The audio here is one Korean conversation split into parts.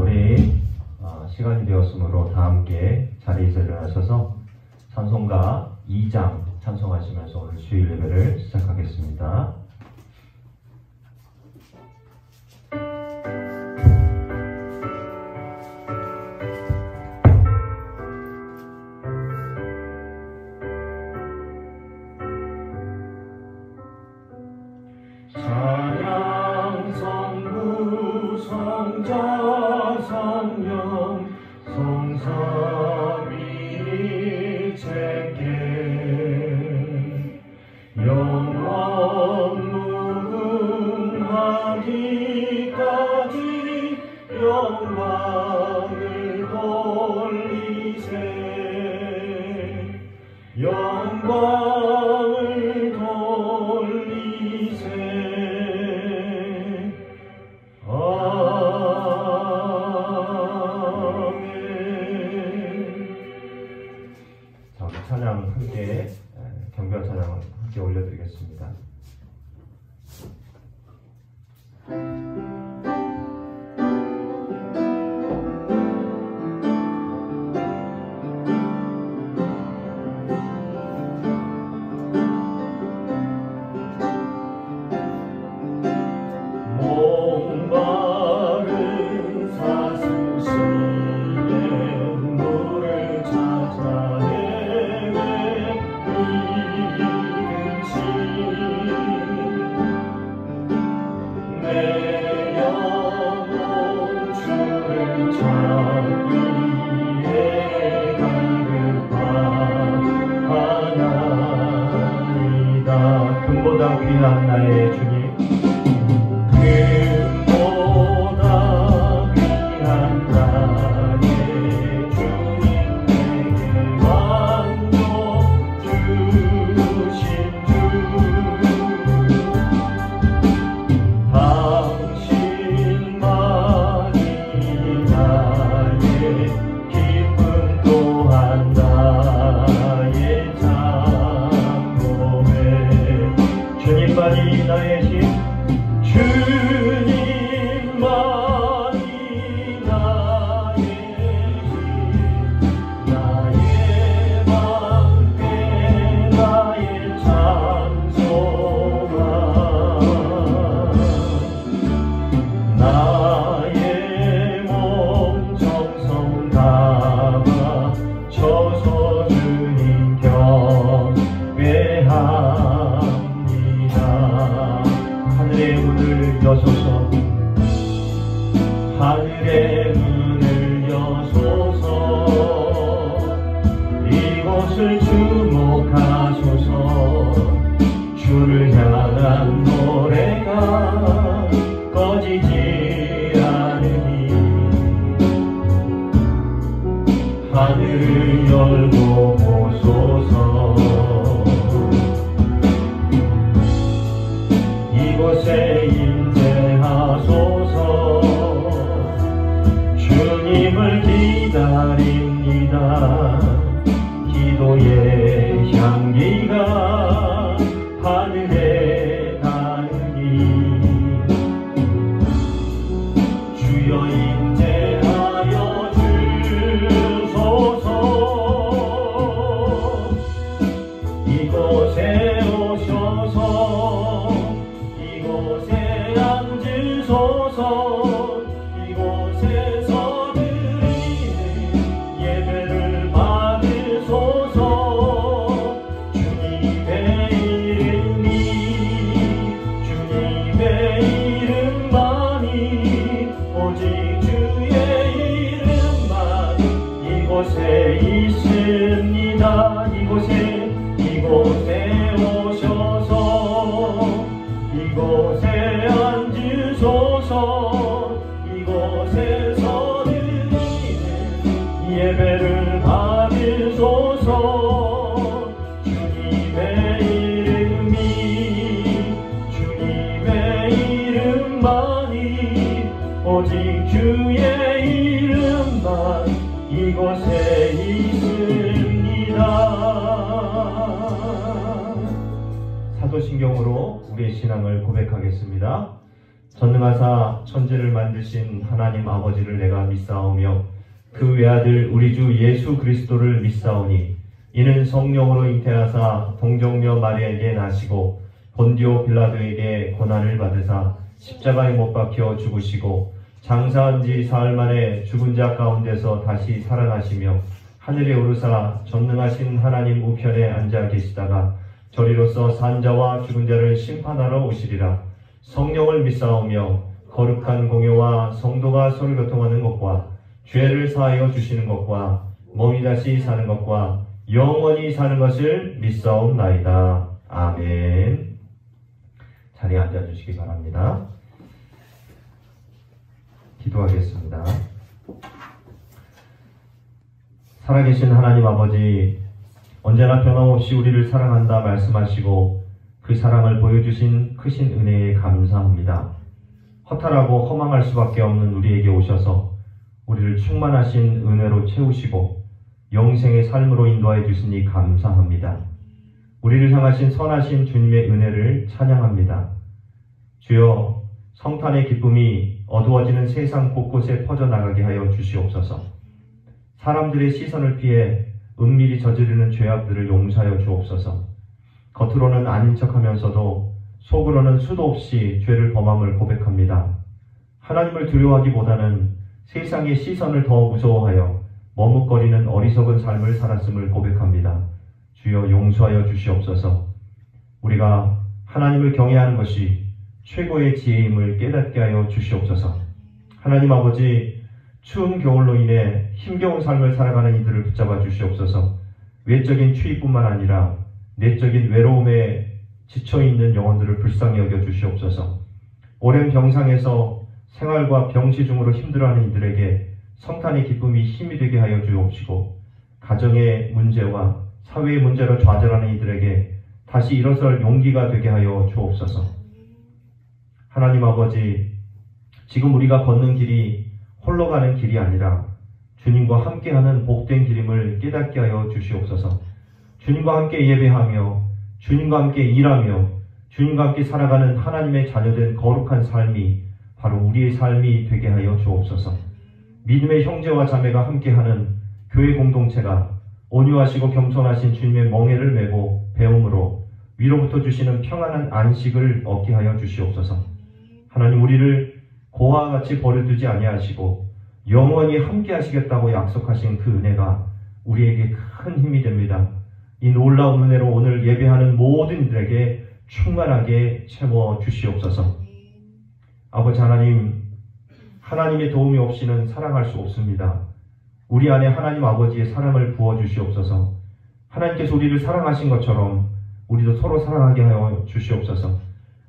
우리 시간이 되었으므로 다 함께 자리에서 일어나셔서 찬송가 2장 찬송하시면서 오늘 주일 예배를 시작하겠습니다. 찬양 성부 성자 성령 성삼위일체께 영원 무궁하기까지 영광을 돌리세 영광을 돌리세 찬양 함께 경배와 찬양 함께 올려드리겠습니다. 목마른 사슴시에 물을 찾아내매 이근시 내 영혼 주를 찾기에 갈급하나이다. 금보다 귀한 나의 주님, 금보다 귀한 나의 주님 내게 만족 주신 주 당신만이 나의 기쁨 또한 나의 장로회 주님만이 나의 힘, 주님만이 나의 힘 나의 방패 나의 찬송아 나의 몸 정성 담아 쳐서 주님 경배합니다. 하늘의 문을 여소서, 하늘의 문을 여소서 이곳을 주목하소서 주를 향한 노래가 꺼지지 않으니 하늘을 열고 보소서 이곳에 임재하소서 주님을 기다립니다. 기도의 향기가 하늘에 닿으니 주여 임재하여 주소서 이곳에 오셔서 이곳에 앉으소서 이곳에서 드리는 예배를 받으소서 주님의 이름이 주님의 이름만이 오직 주의 이름만 이곳에 있습니다. 이곳에 오셔서 이곳에 앉으소서 이곳에서 드리는 예배를 받으소서 주님의 이름이 주님의 이름만이 오직 주의 이름만 이곳에 있습니다. 사도신경으로 우리의 신앙을 고백하겠습니다. 전능하사 천지를 만드신 하나님 아버지를 내가 믿사오며 그 외아들 우리 주 예수 그리스도를 믿사오니 이는 성령으로 잉태하사 동정녀 마리아에게 나시고 본디오 빌라도에게 고난을 받으사 십자가에 못 박혀 죽으시고 장사한 지 사흘 만에 죽은 자 가운데서 다시 살아나시며 하늘에 오르사 전능하신 하나님 우편에 앉아 계시다가 저리로서 산 자와 죽은 자를 심판하러 오시리라. 성령을 믿사오며 거룩한 공효와 성도가 서로 교통하는 것과 죄를 사하여 주시는 것과 몸이 다시 사는 것과 영원히 사는 것을 믿사옵나이다. 아멘. 자리에 앉아주시기 바랍니다. 기도하겠습니다. 살아계신 하나님 아버지, 언제나 변함없이 우리를 사랑한다 말씀하시고 그 사랑을 보여주신 크신 은혜에 감사합니다. 허탈하고 허망할 수밖에 없는 우리에게 오셔서 우리를 충만하신 은혜로 채우시고 영생의 삶으로 인도하여 주시니 감사합니다. 우리를 향하신 선하신 주님의 은혜를 찬양합니다. 주여, 성탄의 기쁨이 어두워지는 세상 곳곳에 퍼져나가게 하여 주시옵소서. 사람들의 시선을 피해 은밀히 저지르는 죄악들을 용서하여 주옵소서. 겉으로는 아닌 척하면서도 속으로는 수도 없이 죄를 범함을 고백합니다. 하나님을 두려워하기보다는 세상의 시선을 더 무서워하여 머뭇거리는 어리석은 삶을 살았음을 고백합니다. 주여 용서하여 주시옵소서. 우리가 하나님을 경외하는 것이 최고의 지혜임을 깨닫게 하여 주시옵소서. 하나님 아버지, 추운 겨울로 인해 힘겨운 삶을 살아가는 이들을 붙잡아 주시옵소서. 외적인 추위뿐만 아니라 내적인 외로움에 지쳐있는 영혼들을 불쌍히 여겨 주시옵소서. 오랜 병상에서 생활과 병치 중으로 힘들어하는 이들에게 성탄의 기쁨이 힘이 되게 하여 주옵시고, 가정의 문제와 사회의 문제로 좌절하는 이들에게 다시 일어설 용기가 되게 하여 주옵소서. 하나님 아버지, 지금 우리가 걷는 길이 홀로 가는 길이 아니라 주님과 함께하는 복된 길임을 깨닫게 하여 주시옵소서. 주님과 함께 예배하며 주님과 함께 일하며 주님과 함께 살아가는 하나님의 자녀된 거룩한 삶이 바로 우리의 삶이 되게 하여 주옵소서. 믿음의 형제와 자매가 함께하는 교회 공동체가 온유하시고 겸손하신 주님의 멍에를 메고 배움으로 위로부터 주시는 평안한 안식을 얻게 하여 주시옵소서. 하나님, 우리를 고아와 같이 버려두지 아니하시고 영원히 함께 하시겠다고 약속하신 그 은혜가 우리에게 큰 힘이 됩니다. 이 놀라운 은혜로 오늘 예배하는 모든 이들에게 충만하게 채워 주시옵소서. 아버지 하나님, 하나님의 도움이 없이는 사랑할 수 없습니다. 우리 안에 하나님 아버지의 사랑을 부어주시옵소서. 하나님께서 우리를 사랑하신 것처럼 우리도 서로 사랑하게 하여 주시옵소서.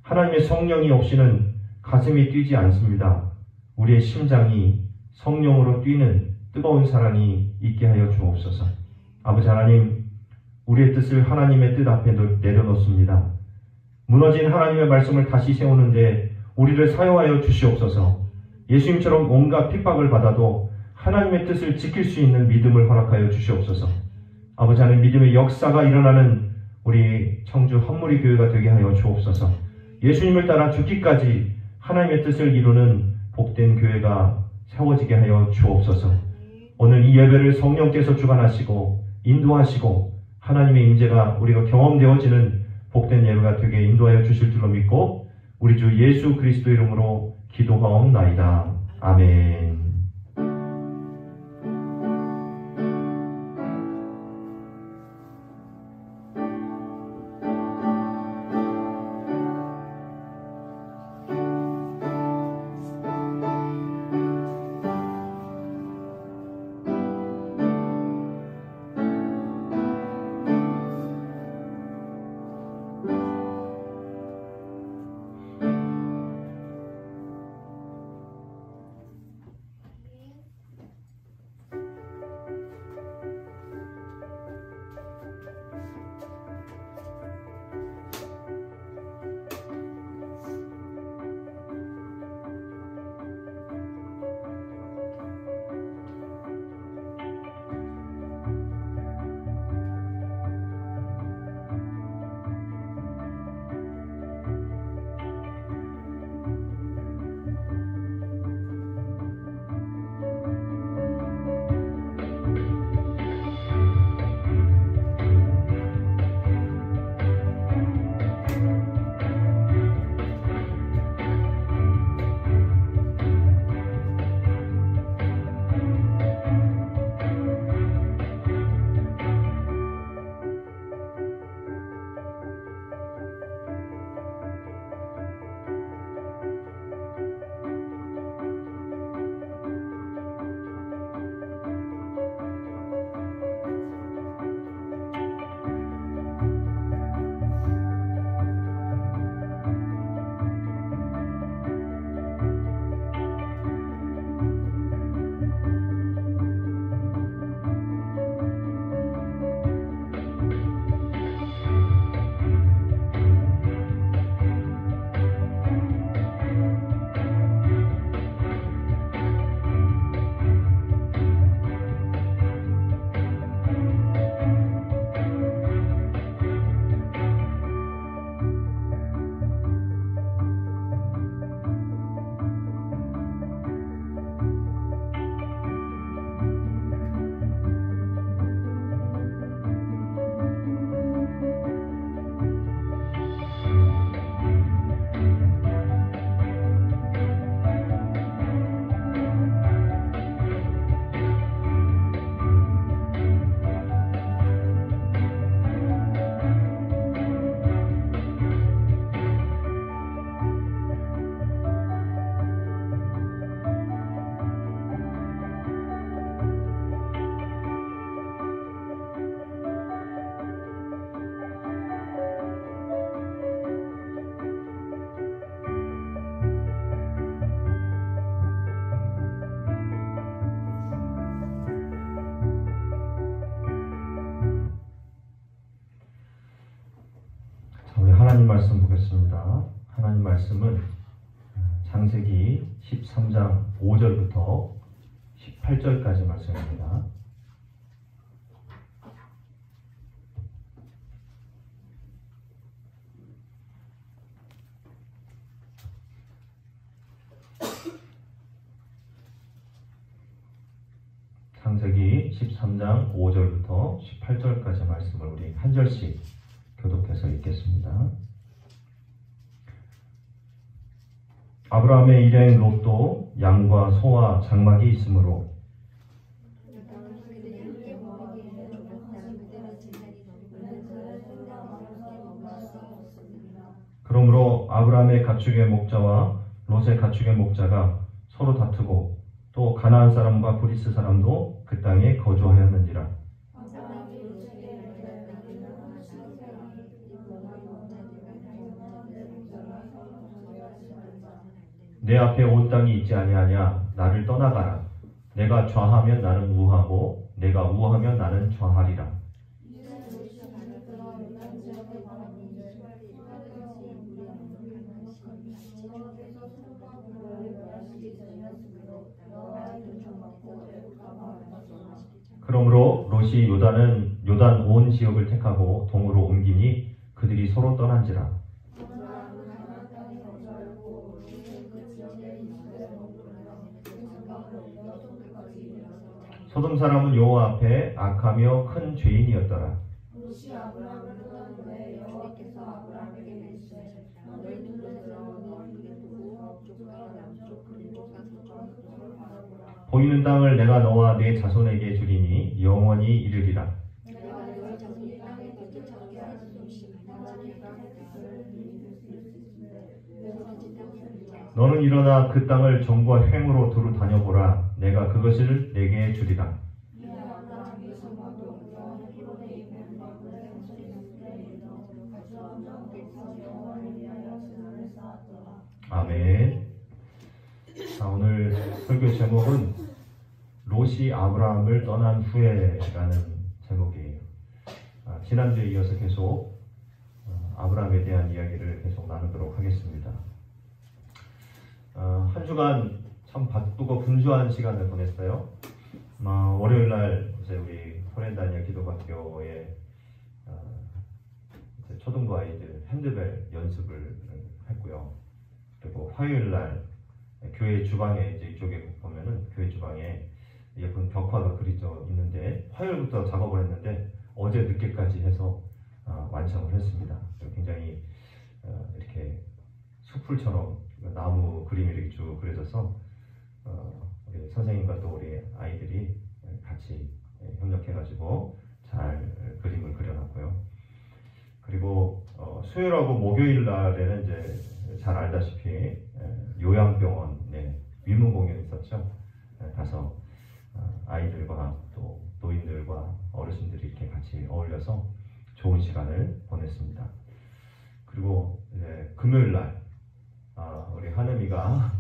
하나님의 성령이 없이는 가슴이 뛰지 않습니다. 우리의 심장이 성령으로 뛰는 뜨거운 사랑이 있게 하여 주옵소서. 아버지 하나님, 우리의 뜻을 하나님의 뜻 앞에 내려놓습니다. 무너진 하나님의 말씀을 다시 세우는데 우리를 사용하여 주시옵소서. 예수님처럼 온갖 핍박을 받아도 하나님의 뜻을 지킬 수 있는 믿음을 허락하여 주시옵소서. 아버지 하나님, 믿음의 역사가 일어나는 우리 청주 헌무리 교회가 되게 하여 주옵소서. 예수님을 따라 죽기까지 하나님의 뜻을 이루는 복된 교회가 세워지게 하여 주옵소서. 오늘 이 예배를 성령께서 주관하시고 인도하시고 하나님의 임재가 우리가 경험되어지는 복된 예배가 되게 인도하여 주실 줄로 믿고 우리 주 예수 그리스도 이름으로 기도하옵나이다. 아멘. 말씀 보겠습니다. 하나님 말씀은 창세기 13장 5절부터 18절까지 말씀입니다. 창세기 13장 5절부터 18절까지 말씀을 우리 한 절씩 교독해서 읽겠습니다. 아브라함의 일행 롯도 양과 소와 장막이 있으므로 그러므로 아브라함의 가축의 목자와 롯의 가축의 목자가 서로 다투고 또 가나안 사람과 브리스 사람도 그 땅에 거주하였는지라. 내 앞에 온 땅이 있지 아니하냐. 나를 떠나가라. 내가 좌하면 나는 우하고 내가 우하면 나는 좌하리라. 그러므로 롯이 요단 온 지역을 택하고 동으로 옮기니 그들이 서로 떠난지라. 소돔 사람은 여호와 앞에 악하며 큰 죄인이었더라. 보이는 땅을 내가 너와 내 자손에게 주리니 영원히 이르리라. 너는 일어나 그 땅을 정과 횡으로 두루 다녀보라. 내가 그것을 내게 주리라. 아멘. 오늘 설교 제목은 롯이 아브라함을 떠난 후에라는 제목이에요. 지난주에 이어서 계속 아브라함에 대한 이야기를 계속 나누도록 하겠습니다. 한 주간 참 바쁘고 분주한 시간을 보냈어요. 월요일날 이제 우리 포렌다니엘 기독학교에 초등부 아이들 핸드벨 연습을 했고요. 그리고 화요일날 교회 주방에 이제 이쪽에 보면은 교회 주방에 예쁜 벽화가 그려져 있는데 화요일부터 작업을 했는데 어제 늦게까지 해서 완성을 했습니다. 굉장히 이렇게 숲풀처럼 나무 그림이 이렇게 쭉 그려져서 우리 선생님과 또 우리 아이들이 같이 협력해가지고 잘 그림을 그려놨고요. 그리고 수요일하고 목요일 날에는 이제 잘 알다시피 요양병원에 위문 공연이 있었죠. 가서 아이들과 또 노인들과 어르신들이 이렇게 같이 어울려서 좋은 시간을 보냈습니다. 그리고 이제 금요일 날 우리 하늘이가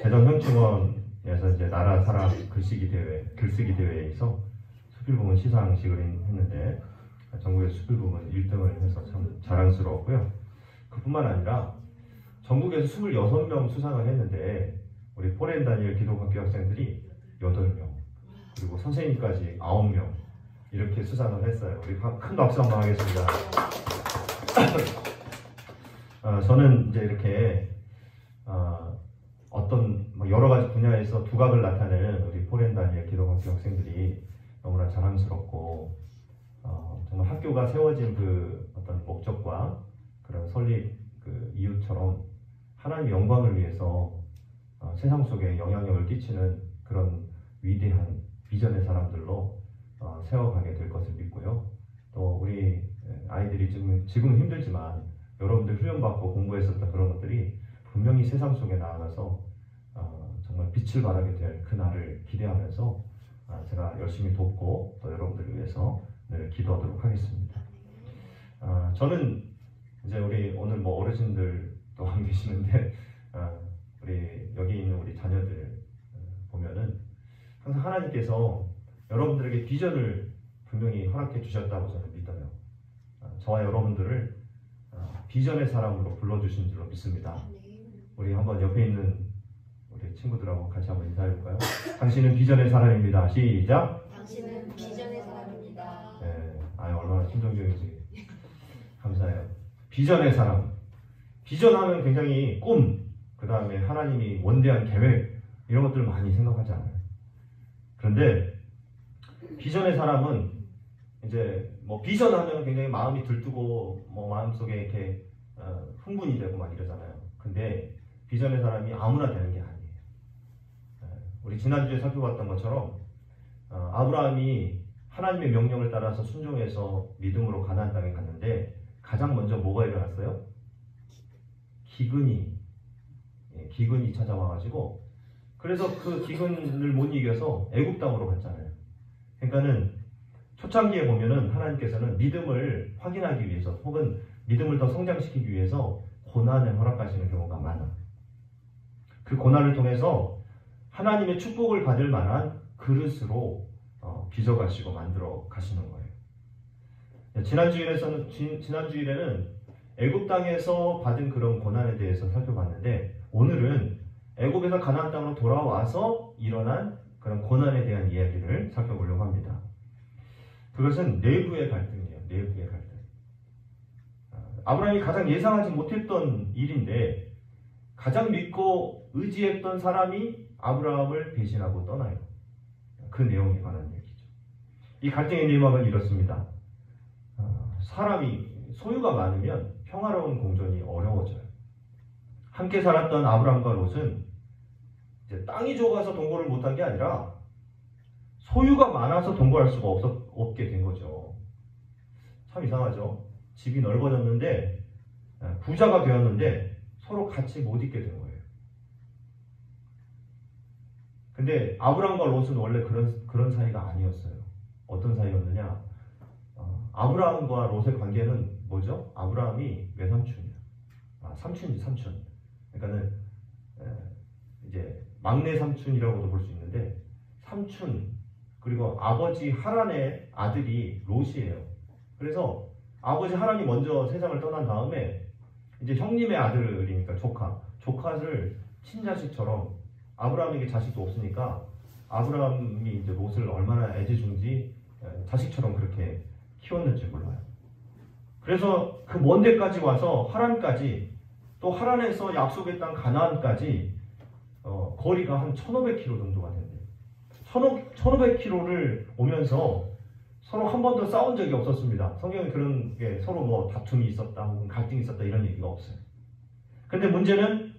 대전 현충원에서 이제 나라 사람 글쓰기 대회에서 수필부문 시상식을 했는데 전국의 수필부문 1등을 해서 참 자랑스러웠고요. 그뿐만 아니라 전국에서 26명 수상을 했는데 우리 포렌다니엘 기독학교 학생들이 8명 그리고 선생님까지 9명 이렇게 수상을 했어요. 우리 큰 박수 한번 하겠습니다. 저는 이제 이렇게 어떤 여러 가지 분야에서 두각을 나타내는 우리 포렌다니엘 기독학교 학생들이 너무나 자랑스럽고 정말 학교가 세워진 그 어떤 목적과 그런 설립 그 이유처럼 하나님의 영광을 위해서 세상 속에 영향력을 끼치는 그런 위대한 비전의 사람들로 세워가게 될 것을 믿고요. 또 우리 아이들이 지금 힘들지만 여러분들 훈련받고 공부했었던 그런 것들이 분명히 세상 속에 나아가서 정말 빛을 발하게 될 그날을 기대하면서 제가 열심히 돕고 또 여러분들을 위해서 늘 기도하도록 하겠습니다. 저는 이제 우리 오늘 어르신들도 안 계시는데 우리 여기 있는 우리 자녀들 보면은 항상 하나님께서 여러분들에게 비전을 분명히 허락해 주셨다고 저는 믿어요. 저와 여러분들을 비전의 사람으로 불러주신 줄로 믿습니다. 우리 한번 옆에 있는 우리 친구들하고 같이 한번 인사해볼까요? 당신은 비전의 사람입니다. 시작! 당신은 비전의 사람입니다. 네, 얼마나 심정적인지 감사해요. 비전의 사람. 비전하면 굉장히 꿈, 그 다음에 하나님이 원대한 계획, 이런 것들을 많이 생각하잖아요. 그런데 비전의 사람은 이제 뭐 비전하면 굉장히 마음이 들뜨고 뭐 마음속에 이렇게 흥분이 되고 막 이러잖아요. 근데 비전의 사람이 아무나 되는 게 아니에요. 우리 지난주에 살펴봤던 것처럼 아브라함이 하나님의 명령을 따라서 순종해서 믿음으로 가나안 땅에 갔는데 가장 먼저 뭐가 일어났어요? 기근이 찾아와가지고 그래서 그 기근을 못 이겨서 애굽 땅으로 갔잖아요. 그러니까는 초창기에 보면은 하나님께서는 믿음을 확인하기 위해서 혹은 믿음을 더 성장시키기 위해서 고난을 허락하시는 경우가 많아. 그 고난을 통해서 하나님의 축복을 받을 만한 그릇으로 빚어가시고 만들어 가시는 거예요. 지난주일에는 애굽 땅에서 받은 그런 고난에 대해서 살펴봤는데 오늘은 애굽에서 가나안 땅으로 돌아와서 일어난 그런 고난에 대한 이야기를 살펴보려고 합니다. 그것은 내부의 갈등이에요. 내부의 갈등. 아브라함이 가장 예상하지 못했던 일인데 가장 믿고 의지했던 사람이 아브라함을 배신하고 떠나요. 그 내용에 관한 얘기죠. 이 갈등의 내막은 이렇습니다. 사람이 소유가 많으면 평화로운 공존이 어려워져요. 함께 살았던 아브라함과 롯은 이제 땅이 좁아서 동거를 못한 게 아니라 소유가 많아서 동거할 수가 없게 된 거죠. 참 이상하죠. 집이 넓어졌는데 부자가 되었는데 서로 같이 못 있게 된 거예요. 근데 아브라함과 롯은 원래 그런 사이가 아니었어요. 어떤 사이였느냐? 아브라함과 롯의 관계는 뭐죠? 아브라함이 외삼촌이야. 삼촌이지, 삼촌. 그러니까는 이제 막내 삼촌이라고도 볼 수 있는데 삼촌 그리고 아버지 하란의 아들이 롯이에요. 그래서 아버지 하란이 먼저 세상을 떠난 다음에 이제 형님의 아들이니까 조카를 친자식처럼 아브라함에게 자식도 없으니까 아브라함이 이제 롯을 얼마나 애지중지 자식처럼 그렇게 키웠는지 몰라요. 그래서 그 먼 데까지 와서 하란까지 또 하란에서 약속의 땅 가나안까지 거리가 한 1500km 정도가 된대요. 1500km를 오면서 서로 한 번도 싸운 적이 없었습니다. 성경에 그런 게 서로 뭐 다툼이 있었다 혹은 갈등이 있었다 이런 얘기가 없어요. 근데 문제는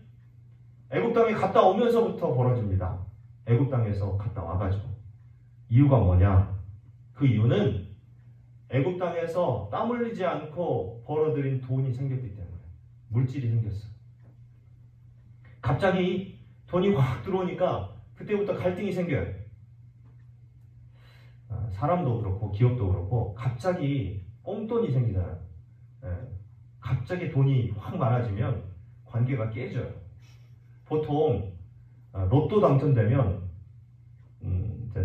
애굽 땅에 갔다 오면서부터 벌어집니다. 애굽 땅에서 갔다 와가지고. 이유가 뭐냐? 그 이유는 애굽 땅에서 땀 흘리지 않고 벌어들인 돈이 생겼기 때문에. 물질이 생겼어요. 갑자기 돈이 확 들어오니까 그때부터 갈등이 생겨요. 사람도 그렇고 기업도 그렇고 갑자기 꽁돈이 생기잖아요. 갑자기 돈이 확 많아지면 관계가 깨져요. 보통 로또 당첨되면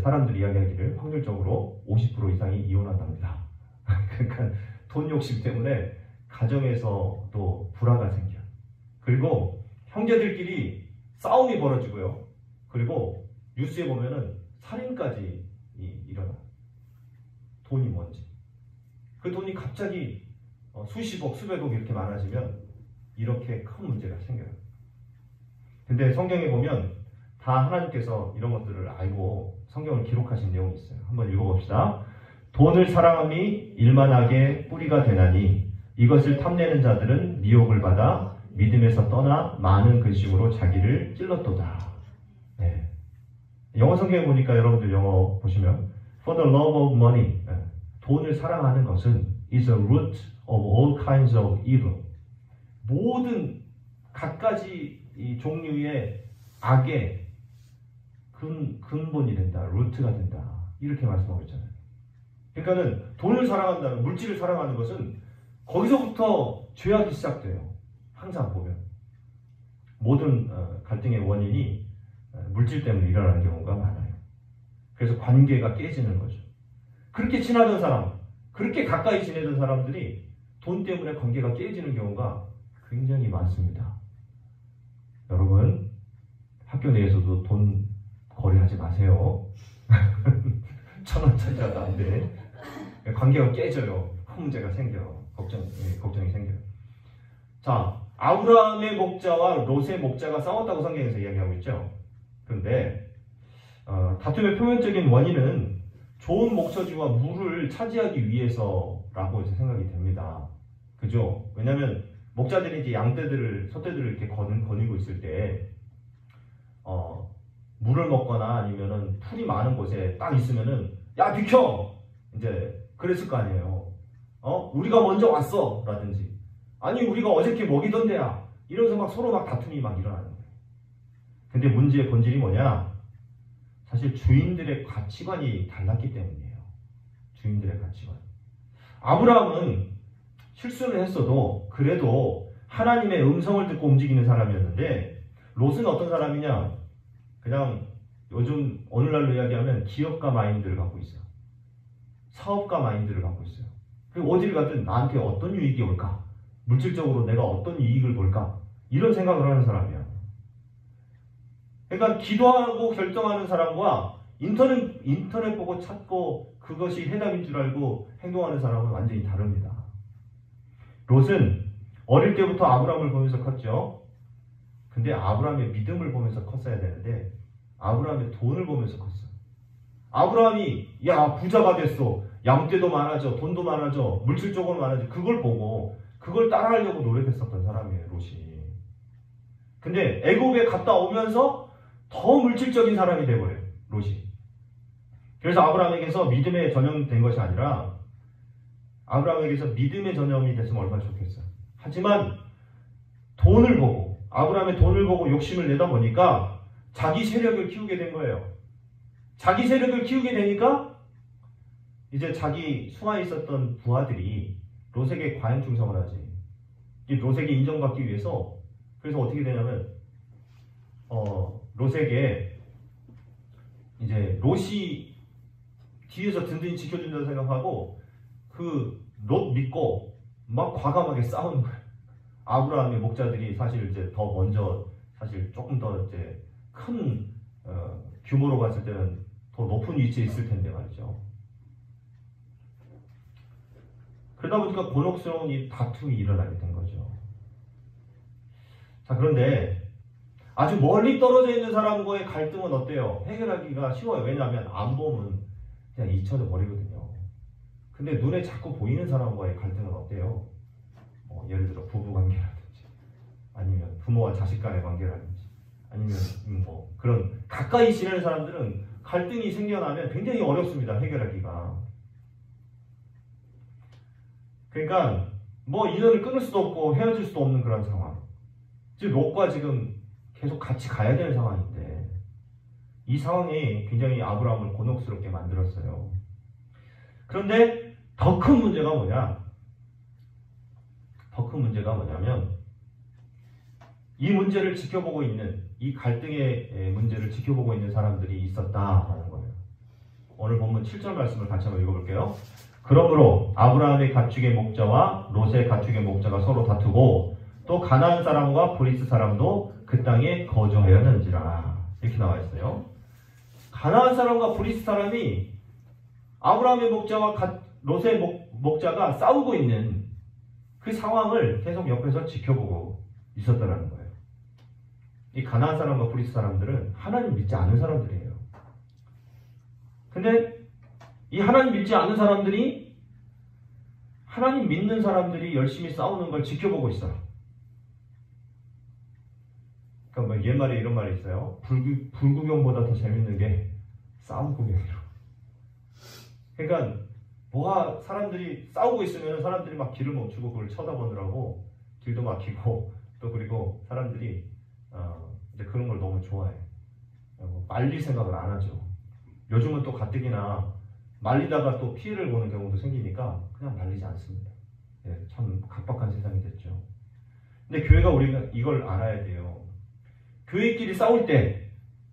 사람들이 이야기하기를 확률적으로 50% 이상이 이혼한답니다. 그러니까 돈 욕심 때문에 가정에서도 불화가 생겨. 그리고 형제들끼리 싸움이 벌어지고요. 그리고 뉴스에 보면은 살인까지 일어나. 돈이 뭔지. 그 돈이 갑자기 수십억, 수백억 이렇게 많아지면 이렇게 큰 문제가 생겨요. 근데 성경에 보면 다 하나님께서 이런 것들을 알고 성경을 기록하신 내용이 있어요. 한번 읽어봅시다. 돈을 사랑함이 일만하게 뿌리가 되나니 이것을 탐내는 자들은 미혹을 받아 믿음에서 떠나 많은 근심으로 자기를 찔렀도다. 네. 영어 성경에 보니까 여러분들 영어 보시면 For the love of money, 돈을 사랑하는 것은 is a root of all kinds of evil. 모든 갖가지 이 종류의 악의 근본이 된다, 루트가 된다. 이렇게 말씀하고 있잖아요. 그러니까는 돈을 사랑한다는, 물질을 사랑하는 것은 거기서부터 죄악이 시작돼요. 항상 보면 모든 갈등의 원인이 물질 때문에 일어나는 경우가 많아요. 그래서 관계가 깨지는 거죠. 그렇게 친하던 사람, 그렇게 가까이 지내던 사람들이 돈 때문에 관계가 깨지는 경우가 굉장히 많습니다. 여러분, 학교 내에서도 돈 거래하지 마세요. 1,000원짜리라도 안 돼. 관계가 깨져요. 큰 문제가 생겨요. 걱정이 생겨요. 자, 아브라함의 목자와 롯의 목자가 싸웠다고 성경에서 이야기하고 있죠. 그런데 다툼의 표면적인 원인은 좋은 목처지와 물을 차지하기 위해서라고 이제 생각이 됩니다. 그죠? 왜냐하면 목자들이 이제 양떼들을, 소떼들을 이렇게 거느리고 있을 때 물을 먹거나 아니면은 풀이 많은 곳에 딱 있으면은 야 비켜! 이제 그랬을 거 아니에요. 우리가 먼저 왔어! 라든지 아니 우리가 어저께 먹이던 데야! 이러면서 막 서로 막 다툼이 막 일어나는 거예요. 근데 문제의 본질이 뭐냐? 사실 주인들의 가치관이 달랐기 때문이에요. 주인들의 가치관. 아브라함은 실수를 했어도 그래도 하나님의 음성을 듣고 움직이는 사람이었는데 롯은 어떤 사람이냐? 그냥 요즘 오늘날로 이야기하면 기업가 마인드를 갖고 있어요. 사업가 마인드를 갖고 있어요. 그리고 어디를 가든 나한테 어떤 유익이 올까? 물질적으로 내가 어떤 이익을 볼까? 이런 생각을 하는 사람이야. 그러니까 기도하고 결정하는 사람과 인터넷 보고 찾고 그것이 해답인 줄 알고 행동하는 사람은 완전히 다릅니다. 롯은 어릴 때부터 아브라함을 보면서 컸죠. 근데 아브라함의 믿음을 보면서 컸어야 되는데 아브라함의 돈을 보면서 컸어요. 아브라함이 야 부자가 됐어. 양떼도 많아져. 돈도 많아져. 물질적으로 많아져. 그걸 보고 그걸 따라하려고 노력했었던 사람이에요. 롯이. 근데 애굽에 갔다 오면서 더 물질적인 사람이 돼버려요. 롯이. 그래서 아브라함에게서 믿음의 전염이 된 것이 아니라 아브라함에게서 믿음의 전염이 됐으면 얼마나 좋겠어요. 하지만 돈을 보고 아브라함의 돈을 보고 욕심을 내다 보니까 자기 세력을 키우게 된 거예요. 자기 세력을 키우게 되니까 이제 자기 수하에 있었던 부하들이 롯에게 과연 충성을 하지. 이 롯에게 인정받기 위해서 그래서 어떻게 되냐면 롯에게 이제 롯이 뒤에서 든든히 지켜준다고 생각하고 그 롯 믿고 막 과감하게 싸우는 거예요. 아브라함의 목자들이 사실 이제 더 먼저 사실 조금 더 이제 큰 규모로 봤을 때는 더 높은 위치에 있을 텐데 말이죠. 그러다 보니까 곤혹스러운 이 다툼이 일어나게 된 거죠. 자, 그런데 아주 멀리 떨어져 있는 사람과의 갈등은 어때요? 해결하기가 쉬워요. 왜냐하면 안 보면 그냥 잊혀져 버리거든요. 근데 눈에 자꾸 보이는 사람과의 갈등은 어때요? 예를 들어 부부관계라든지 아니면 부모와 자식 간의 관계라든지 아니면 뭐 그런 가까이 지내는 사람들은 갈등이 생겨나면 굉장히 어렵습니다. 해결하기가. 그러니까 뭐 인연을 끊을 수도 없고 헤어질 수도 없는 그런 상황. 즉 롯과 지금 계속 같이 가야 되는 상황인데 이 상황이 굉장히 아브라함을 곤혹스럽게 만들었어요. 그런데 더 큰 문제가 뭐냐? 더 큰 문제가 뭐냐면 이 문제를 지켜보고 있는 이 갈등의 문제를 지켜보고 있는 사람들이 있었다라는 거예요. 오늘 본문 7절 말씀을 같이 한번 읽어볼게요. 그러므로 아브라함의 가축의 목자와 롯의 가축의 목자가 서로 다투고 또 가나안 사람과 브리스 사람도 그 땅에 거주하였는지라 이렇게 나와 있어요. 가나안 사람과 브리스 사람이 아브라함의 목자와 롯의 목자가 싸우고 있는 그 상황을 계속 옆에서 지켜보고 있었다는 거예요. 이 가나안 사람과 브리스 사람들은 하나님 믿지 않는 사람들이에요. 근데 이 하나님 믿지 않는 사람들이 하나님 믿는 사람들이 열심히 싸우는 걸 지켜보고 있어요. 그러니까 뭐 옛말에 이런 말이 있어요. 불구경보다 더 재밌는 게 싸움 구경이라고. 그러니까 사람들이 싸우고 있으면 사람들이 막 길을 멈추고 그걸 쳐다보느라고 길도 막히고 또 그리고 사람들이 이제 그런 걸 너무 좋아해. 말릴 생각을 안 하죠. 요즘은 또 가뜩이나 말리다가 또 피해를 보는 경우도 생기니까 그냥 말리지 않습니다. 네, 참 각박한 세상이 됐죠. 근데 우리가 이걸 알아야 돼요. 교회끼리 싸울 때,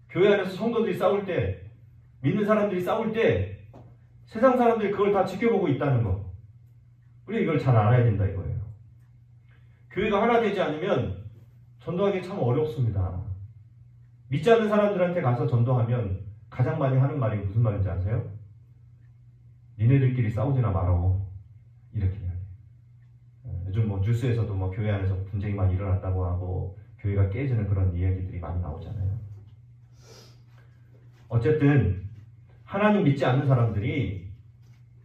교회 안에서 성도들이 싸울 때, 믿는 사람들이 싸울 때 세상 사람들이 그걸 다 지켜보고 있다는 거. 우리 이걸 잘 알아야 된다 이거예요. 교회가 하나 되지 않으면 전도하기 참 어렵습니다. 믿지 않는 사람들한테 가서 전도하면 가장 많이 하는 말이 무슨 말인지 아세요? 니네들끼리 싸우지나 말어. 이렇게 이야기해요. 요즘 뭐 뉴스에서도 뭐 교회 안에서 분쟁이 많이 일어났다고 하고 교회가 깨지는 그런 이야기들이 많이 나오잖아요. 어쨌든 하나님 믿지 않는 사람들이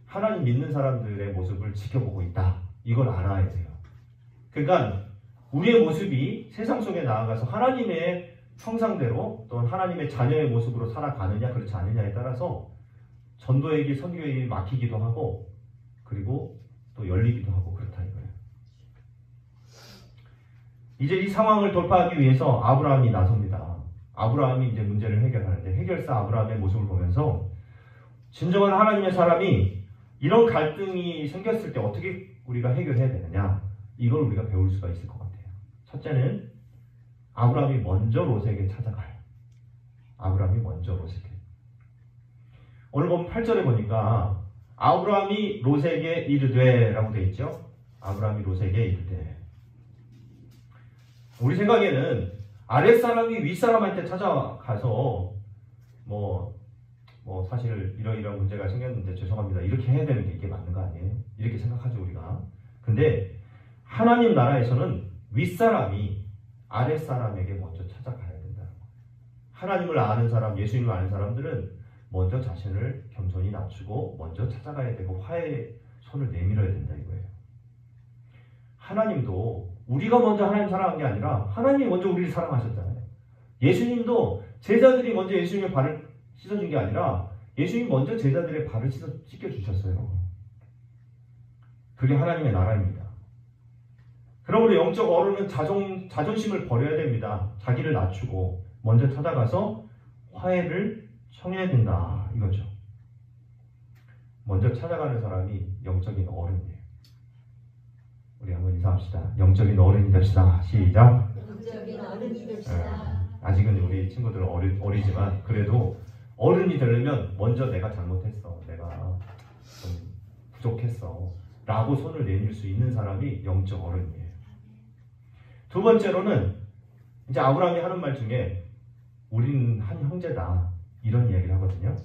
하나님 믿는 사람들의 모습을 지켜보고 있다. 이걸 알아야 돼요. 그러니까 우리의 모습이 세상 속에 나아가서 하나님의 형상대로 또는 하나님의 자녀의 모습으로 살아가느냐 그렇지 않느냐에 따라서 전도에게 선교에 막히기도 하고 그리고 또 열리기도 하고 그렇다 이거예요. 이제 이 상황을 돌파하기 위해서 아브라함이 나섭니다. 아브라함이 이제 문제를 해결하는데 해결사 아브라함의 모습을 보면서 진정한 하나님의 사람이 이런 갈등이 생겼을 때 어떻게 우리가 해결해야 되느냐 이걸 우리가 배울 수가 있을 것 같아요. 첫째는 아브라함이 먼저 롯에게 찾아가요. 아브라함이 먼저 롯에게. 오늘 보면 8절에 보니까 아브라함이 롯에게 이르되 라고 되어 있죠. 아브라함이 롯에게 이르되. 우리 생각에는 아랫사람이 윗사람한테 찾아가서 뭐 사실 이런 문제가 생겼는데 죄송합니다. 이렇게 해야 되는 게 이게 맞는 거 아니에요? 이렇게 생각하죠 우리가. 근데 하나님 나라에서는 윗사람이 아랫사람에게 먼저 찾아가야 된다. 하나님을 아는 사람, 예수님을 아는 사람들은 먼저 자신을 겸손히 낮추고 먼저 찾아가야 되고 화해의 손을 내밀어야 된다 이거예요. 하나님도 우리가 먼저 하나님 사랑한 게 아니라 하나님이 먼저 우리를 사랑하셨잖아요. 예수님도 제자들이 먼저 예수님의 발을 씻어준 게 아니라 예수님이 먼저 제자들의 발을 씻겨주셨어요. 그게 하나님의 나라입니다. 그러므로 영적 어른은 자존심을 버려야 됩니다. 자기를 낮추고 먼저 찾아가서 화해를 청해야 된다 이거죠. 먼저 찾아가는 사람이 영적인 어른이에요. 우리 한번 인사합시다. 영적인 어른이 됩시다. 시작. 영적인 어른이 됩시다. 아직은 우리 친구들은 어리지만 그래도 어른이 되려면 먼저 내가 잘못했어. 내가 좀 부족했어. 라고 손을 내밀 수 있는 사람이 영적 어른이에요. 두 번째로는 이제 아브라함이 하는 말 중에 우리는 한 형제다. 이런 이야기를 하거든요.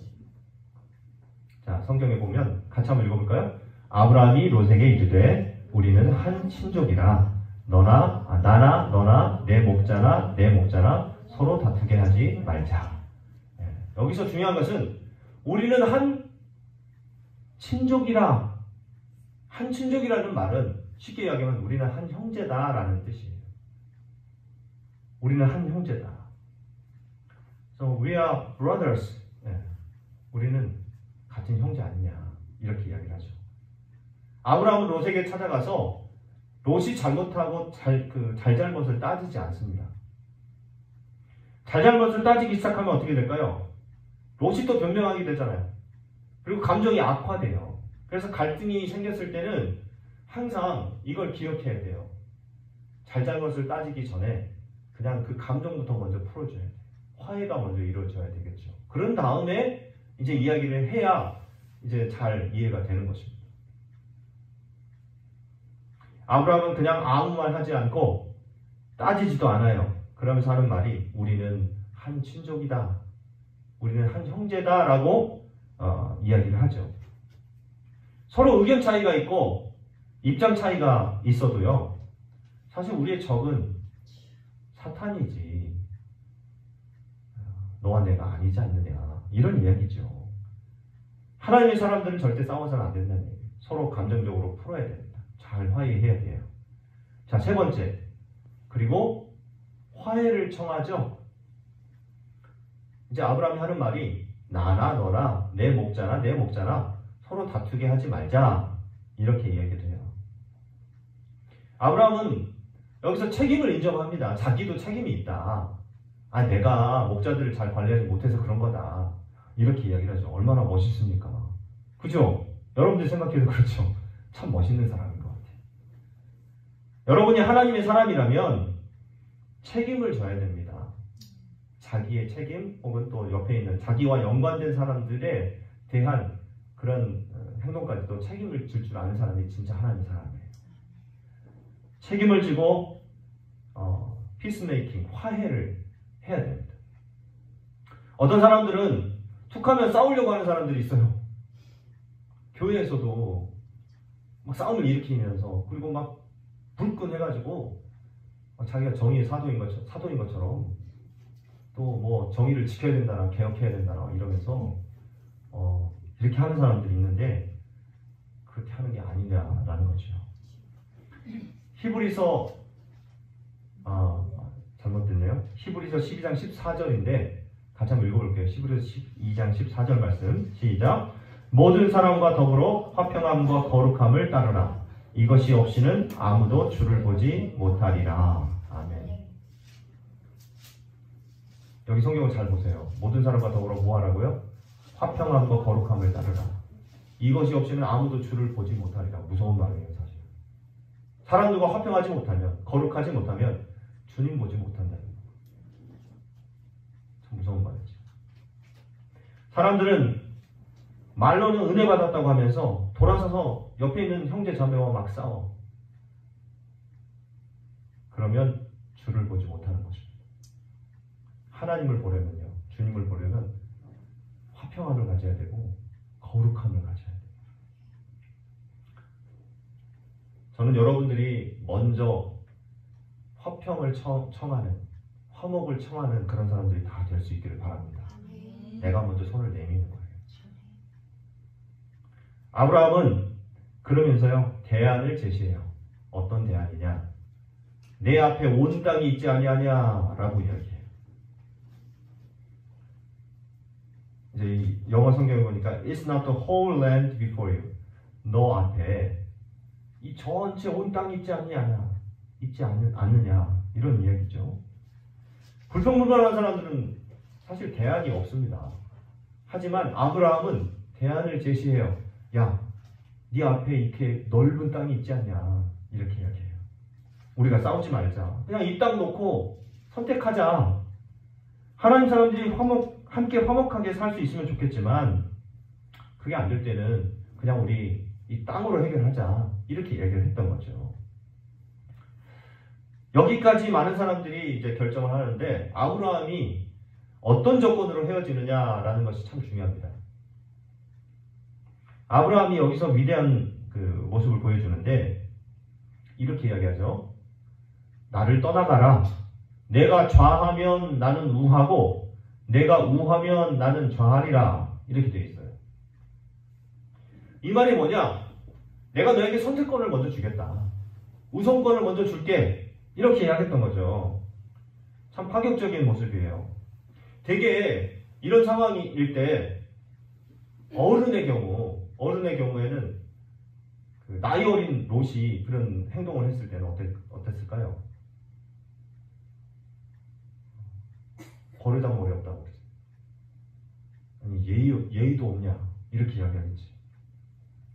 자, 성경에 보면 같이 한번 읽어볼까요? 아브라함이 롯에게 이르되 우리는 한 친족이라 나나 너나 내 목자나 내 목자나 서로 다투게 하지 말자. 여기서 중요한 것은 우리는 한 친족이라. 한 친족이라는 말은 쉽게 이야기하면 우리는 한 형제다라는 뜻이에요. 우리는 한 형제다. So we are brothers. 우리는 같은 형제 아니냐 이렇게 이야기를 하죠. 아브라함은 롯에게 찾아가서 롯이 잘못하고 잘잘못을 따지지 않습니다. 잘잘못을 따지기 시작하면 어떻게 될까요? 롯이 또 변명하게 되잖아요. 그리고 감정이 악화돼요. 그래서 갈등이 생겼을 때는 항상 이걸 기억해야 돼요. 잘잘못을 따지기 전에 그냥 그 감정부터 먼저 풀어줘야 돼요. 화해가 먼저 이루어져야 되겠죠. 그런 다음에 이제 이야기를 해야 이제 잘 이해가 되는 것입니다. 아브라함은 그냥 아무 말 하지 않고 따지지도 않아요. 그러면서 하는 말이 우리는 한 친족이다. 우리는 한 형제다라고 이야기를 하죠. 서로 의견 차이가 있고 입장 차이가 있어도요. 사실 우리의 적은 사탄이지 너와 내가 아니지 않느냐 이런 이야기죠. 하나님의 사람들은 절대 싸워서는 안 된다는 얘기예요. 서로 감정적으로 풀어야 됩니다. 잘 화해해야 돼요. 자, 세 번째. 그리고 화해를 청하죠. 이제 아브라함이 하는 말이 나나 너나 내 목자나 내 목자나 서로 다투게 하지 말자 이렇게 이야기를 해요. 아브라함은 여기서 책임을 인정합니다. 자기도 책임이 있다. 내가 목자들을 잘 관리하지 못해서 그런 거다. 이렇게 이야기를 하죠. 얼마나 멋있습니까? 그죠? 여러분들 생각해도 그렇죠. 참 멋있는 사람인 것 같아요. 여러분이 하나님의 사람이라면 책임을 져야 됩니다. 자기의 책임 혹은 또 옆에 있는 자기와 연관된 사람들에 대한 그런 행동까지도 책임을 질 줄 아는 사람이 진짜 하나님 사람이에요. 책임을 지고 피스메이킹, 화해를 해야 됩니다. 어떤 사람들은 툭하면 싸우려고 하는 사람들이 있어요. 교회에서도 막 싸움을 일으키면서 그리고 막 불끈 해가지고 자기가 정의의 사도인 것처럼 또 뭐 정의를 지켜야 된다나 개혁해야 된다나 이러면서 이렇게 하는 사람들이 있는데 그렇게 하는 게 아니냐라는 거죠. 히브리서 잘못됐네요. 히브리서 12장 14절인데 같이 한번 읽어볼게요. 히브리서 12장 14절 말씀 시작. 모든 사람과 더불어 화평함과 거룩함을 따르라. 이것이 없이는 아무도 주를 보지 못하리라. 아멘. 여기 성경을 잘 보세요. 모든 사람과 더불어 뭐 하라고요? 화평함과 거룩함을 따르라. 이것이 없이는 아무도 주를 보지 못하리라. 무서운 말이에요, 사실. 사람들과 화평하지 못하면, 거룩하지 못하면 주님 보지 못한다는 거예요. 참 무서운 말이죠. 사람들은 말로는 은혜 받았다고 하면서 돌아서서 옆에 있는 형제 자매와 막 싸워. 그러면 주를 보지 못하는 것입니다. 하나님을 보려면요, 주님을 보려면 화평함을 가져야 되고 거룩함을 가져야 돼요. 저는 여러분들이 먼저 화평을 청하는, 화목을 청하는 그런 사람들이 다 될 수 있기를 바랍니다. 내가 먼저 손을 내미는 거예요. 아브라함은 그러면서요, 대안을 제시해요. 어떤 대안이냐? 내 앞에 온 땅이 있지 아니하냐? 라고 이야기해요. 이제 영어 성경에 보니까 It's not the whole land before you. 너 앞에 이 전체 온 땅이 있지 않느냐? 이런 이야기죠. 불평불만한 사람들은 사실 대안이 없습니다. 하지만 아브라함은 대안을 제시해요. 야, 네 앞에 이렇게 넓은 땅이 있지 않냐? 이렇게 이야기해요. 우리가 싸우지 말자. 그냥 이 땅 놓고 선택하자. 하나님 사람들이 함께 화목하게 살 수 있으면 좋겠지만 그게 안 될 때는 그냥 우리 이 땅으로 해결하자. 이렇게 얘기를 했던 거죠. 여기까지 많은 사람들이 이제 결정을 하는데 아브라함이 어떤 조건으로 헤어지느냐라는 것이 참 중요합니다. 아브라함이 여기서 위대한 그 모습을 보여주는데 이렇게 이야기하죠. 나를 떠나가라. 내가 좌하면 나는 우하고 내가 우하면 나는 좌하리라. 이렇게 되어 있어요. 이 말이 뭐냐? 내가 너에게 선택권을 먼저 주겠다. 우선권을 먼저 줄게. 이렇게 이야기했던 거죠. 참 파격적인 모습이에요. 되게 이런 상황일 때 어른의 경우에는 그 나이 어린 롯이 그런 행동을 했을 때는 어땠을까요? 버르장머리 없다고 그랬어요. 아니 예의도 없냐 이렇게 이야기하겠지.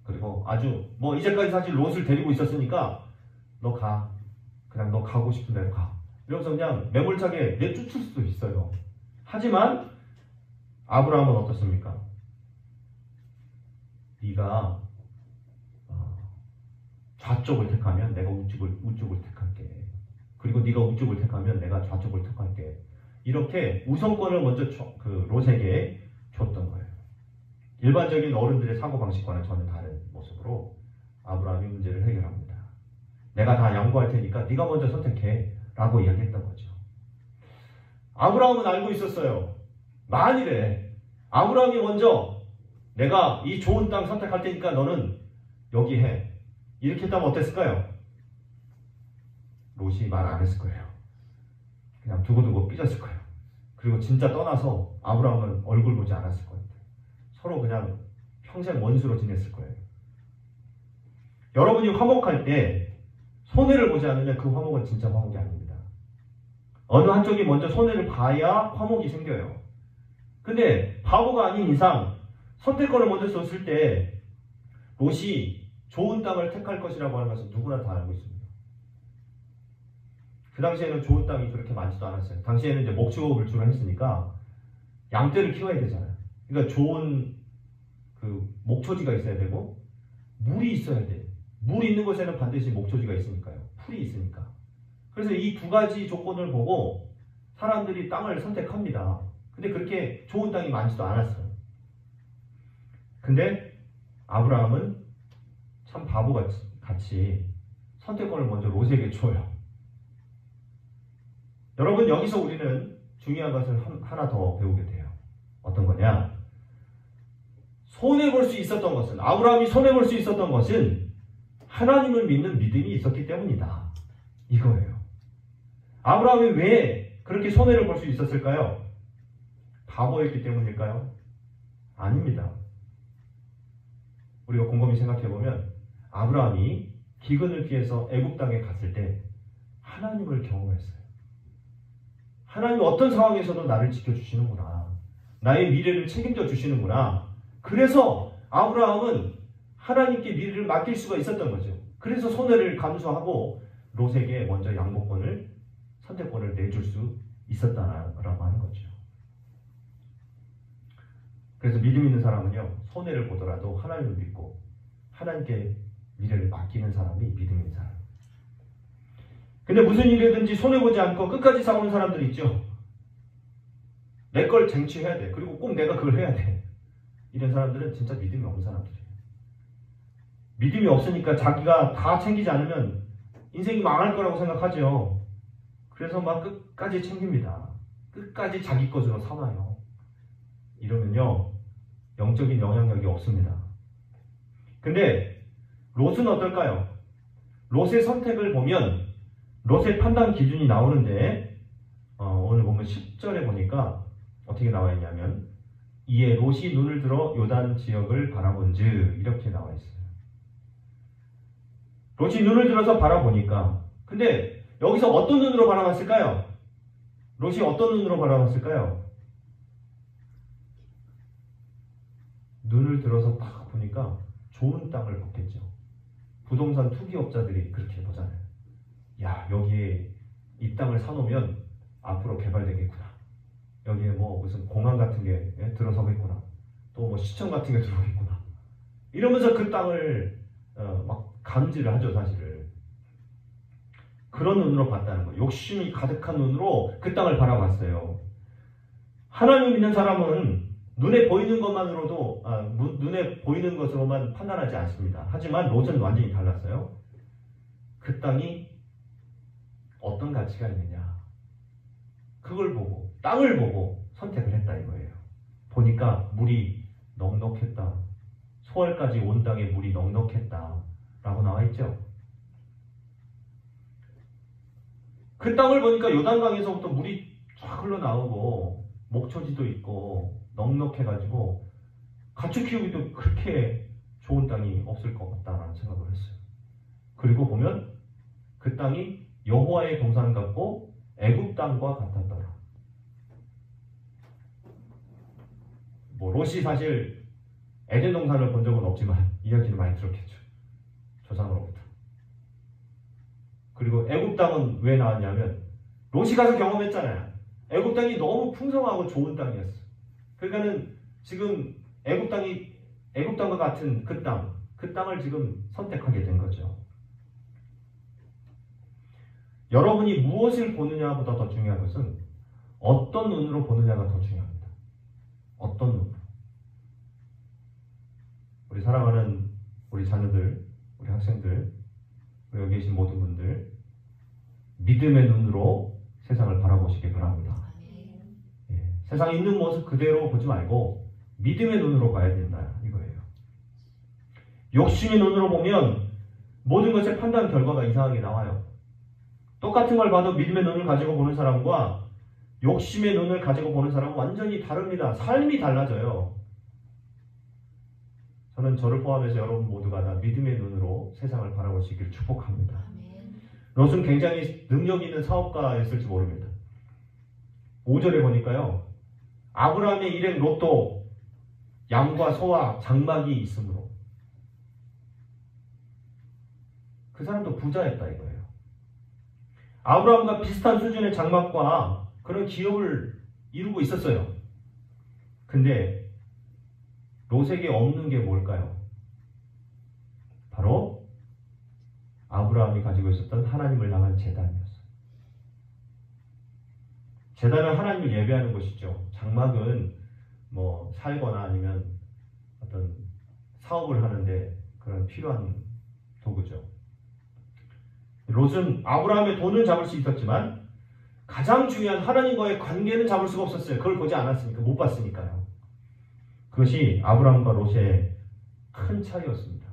그리고 아주 뭐 이제까지 사실 롯을 데리고 있었으니까 너 가. 그냥 너 가고 싶은 대로 가. 이러면서 그냥 매몰차게 내쫓을 수도 있어요. 하지만 아브라함은 어떻습니까? 네가 좌쪽을 택하면 내가 우쪽을 택할게. 그리고 네가 우쪽을 택하면 내가 좌쪽을 택할게. 이렇게 우선권을 먼저 그 롯에게 줬던 거예요. 일반적인 어른들의 사고방식과는 전혀 다른 모습으로 아브라함이 문제를 해결합니다. 내가 다 양보할 테니까 네가 먼저 선택해 라고 이야기했던 거죠. 아브라함은 알고 있었어요. 만일에 아브라함이 먼저 내가 이 좋은 땅 선택할 테니까 너는 여기 해. 이렇게 했다면 어땠을까요? 롯이 말 안 했을 거예요. 그냥 두고두고 삐졌을 거예요. 그리고 진짜 떠나서 아브라함은 얼굴 보지 않았을 거예요. 서로 그냥 평생 원수로 지냈을 거예요. 여러분이 화목할 때 손해를 보지 않으면 그 화목은 진짜 화목이 아닙니다. 어느 한쪽이 먼저 손해를 봐야 화목이 생겨요. 근데 바보가 아닌 이상 선택권을 먼저 줬을 때 롯이 좋은 땅을 택할 것이라고 하는 것은 누구나 다 알고 있습니다. 그 당시에는 좋은 땅이 그렇게 많지도 않았어요. 당시에는 이제 목축업을 주로 했으니까 양떼를 키워야 되잖아요. 그러니까 좋은 그 목초지가 있어야 되고 물이 있어야 돼. 물 있는 곳에는 반드시 목초지가 있으니까요. 풀이 있으니까. 그래서 이 두 가지 조건을 보고 사람들이 땅을 선택합니다. 근데 그렇게 좋은 땅이 많지도 않았어요. 근데 아브라함은 참 바보같이 선택권을 먼저 롯에게 줘요. 여러분, 여기서 우리는 중요한 것을 하나 더 배우게 돼요. 어떤 거냐? 손해볼 수 있었던 것은, 아브라함이 손해볼 수 있었던 것은 하나님을 믿는 믿음이 있었기 때문이다. 이거예요. 아브라함이 왜 그렇게 손해를 볼 수 있었을까요? 바보였기 때문일까요? 아닙니다. 우리가 곰곰이 생각해보면 아브라함이 기근을 피해서 애굽 땅에 갔을 때 하나님을 경험했어요. 하나님이 어떤 상황에서도 나를 지켜주시는구나. 나의 미래를 책임져 주시는구나. 그래서 아브라함은 하나님께 미래를 맡길 수가 있었던 거죠. 그래서 손해를 감수하고 롯에게 먼저 양보권을, 선택권을 내줄 수 있었다라고 하는 거죠. 그래서 믿음 있는 사람은요, 손해를 보더라도 하나님을 믿고 하나님께 미래를 맡기는 사람이 믿음 있는 사람. 근데 무슨 일이든지 손해보지 않고 끝까지 싸우는 사람들이 있죠. 내 걸 쟁취해야 돼. 그리고 꼭 내가 그걸 해야 돼. 이런 사람들은 진짜 믿음이 없는 사람들이에요. 믿음이 없으니까 자기가 다 챙기지 않으면 인생이 망할 거라고 생각하죠. 그래서 막 끝까지 챙깁니다. 끝까지 자기 것으로 삼아요. 이러면요, 영적인 영향력이 없습니다. 근데 롯은 어떨까요? 롯의 선택을 보면 롯의 판단 기준이 나오는데 오늘 보면 10절에 보니까 어떻게 나와 있냐면 이에 롯이 눈을 들어 요단 지역을 바라본즉 이렇게 나와 있어요. 롯이 눈을 들어서 바라보니까, 근데 여기서 어떤 눈으로 바라봤을까요? 롯이 어떤 눈으로 바라봤을까요? 눈을 들어서 딱 보니까 좋은 땅을 봤겠죠. 부동산 투기업자들이 그렇게 보잖아요. 야, 여기에 이 땅을 사놓으면 앞으로 개발되겠구나. 여기에 뭐 무슨 공항 같은 게 들어서겠구나. 또 뭐 시청 같은 게 들어오겠구나. 이러면서 그 땅을 막 감지를 하죠, 사실을. 그런 눈으로 봤다는 거예요. 욕심이 가득한 눈으로 그 땅을 바라봤어요. 하나님 믿는 사람은 눈에 보이는 것만으로도, 눈에 보이는 것으로만 판단하지 않습니다. 하지만 롯은 완전히 달랐어요. 그 땅이 어떤 가치가 있느냐. 그걸 보고, 땅을 보고 선택을 했다 이거예요. 보니까 물이 넉넉했다. 소알까지 온 땅에 물이 넉넉했다. 라고 나와 있죠. 그 땅을 보니까 요단강에서부터 물이 쫙 흘러나오고, 목초지도 있고, 넉넉해가지고 가축 키우기도 그렇게 좋은 땅이 없을 것 같다라는 생각을 했어요. 그리고 보면 그 땅이 여호와의 동산 같고 애굽 땅과 같았더라. 뭐 롯이 사실 에덴 동산을 본 적은 없지만 이야기를 많이 들었겠죠. 조상으로부터. 그리고 애굽 땅은 왜 나왔냐면 롯이 가서 경험했잖아요. 애굽 땅이 너무 풍성하고 좋은 땅이었어. 그러니까는 지금 애굽 땅과 같은 그 땅을 지금 선택하게 된 거죠. 여러분이 무엇을 보느냐보다 더 중요한 것은 어떤 눈으로 보느냐가 더 중요합니다. 어떤 눈으로. 우리 사랑하는 우리 자녀들, 우리 학생들, 우리 여기 계신 모든 분들, 믿음의 눈으로 세상을 바라보시기 바랍니다. 세상에 있는 모습 그대로 보지 말고 믿음의 눈으로 봐야 된다 이거예요. 욕심의 눈으로 보면 모든 것의 판단 결과가 이상하게 나와요. 똑같은 걸 봐도 믿음의 눈을 가지고 보는 사람과 욕심의 눈을 가지고 보는 사람은 완전히 다릅니다. 삶이 달라져요. 저는 저를 포함해서 여러분 모두가 다 믿음의 눈으로 세상을 바라볼 수 있기를 축복합니다. 롯은 굉장히 능력 있는 사업가였을지 모릅니다. 5절에 보니까요. 아브라함의 일행 롯도 양과 소와 장막이 있으므로 그 사람도 부자였다 이거예요. 아브라함과 비슷한 수준의 장막과 그런 기업을 이루고 있었어요. 근데 롯에게 없는 게 뭘까요? 바로 아브라함이 가지고 있었던 하나님을 향한 제단이었어요. 제단은 하나님을 예배하는 것이죠. 장막은 뭐 살거나 아니면 어떤 사업을 하는데 그런 필요한 도구죠. 롯은 아브라함의 돈을 잡을 수 있었지만 가장 중요한 하나님과의 관계는 잡을 수가 없었어요. 그걸 보지 않았으니까, 못 봤으니까요. 그것이 아브라함과 롯의 큰 차이였습니다.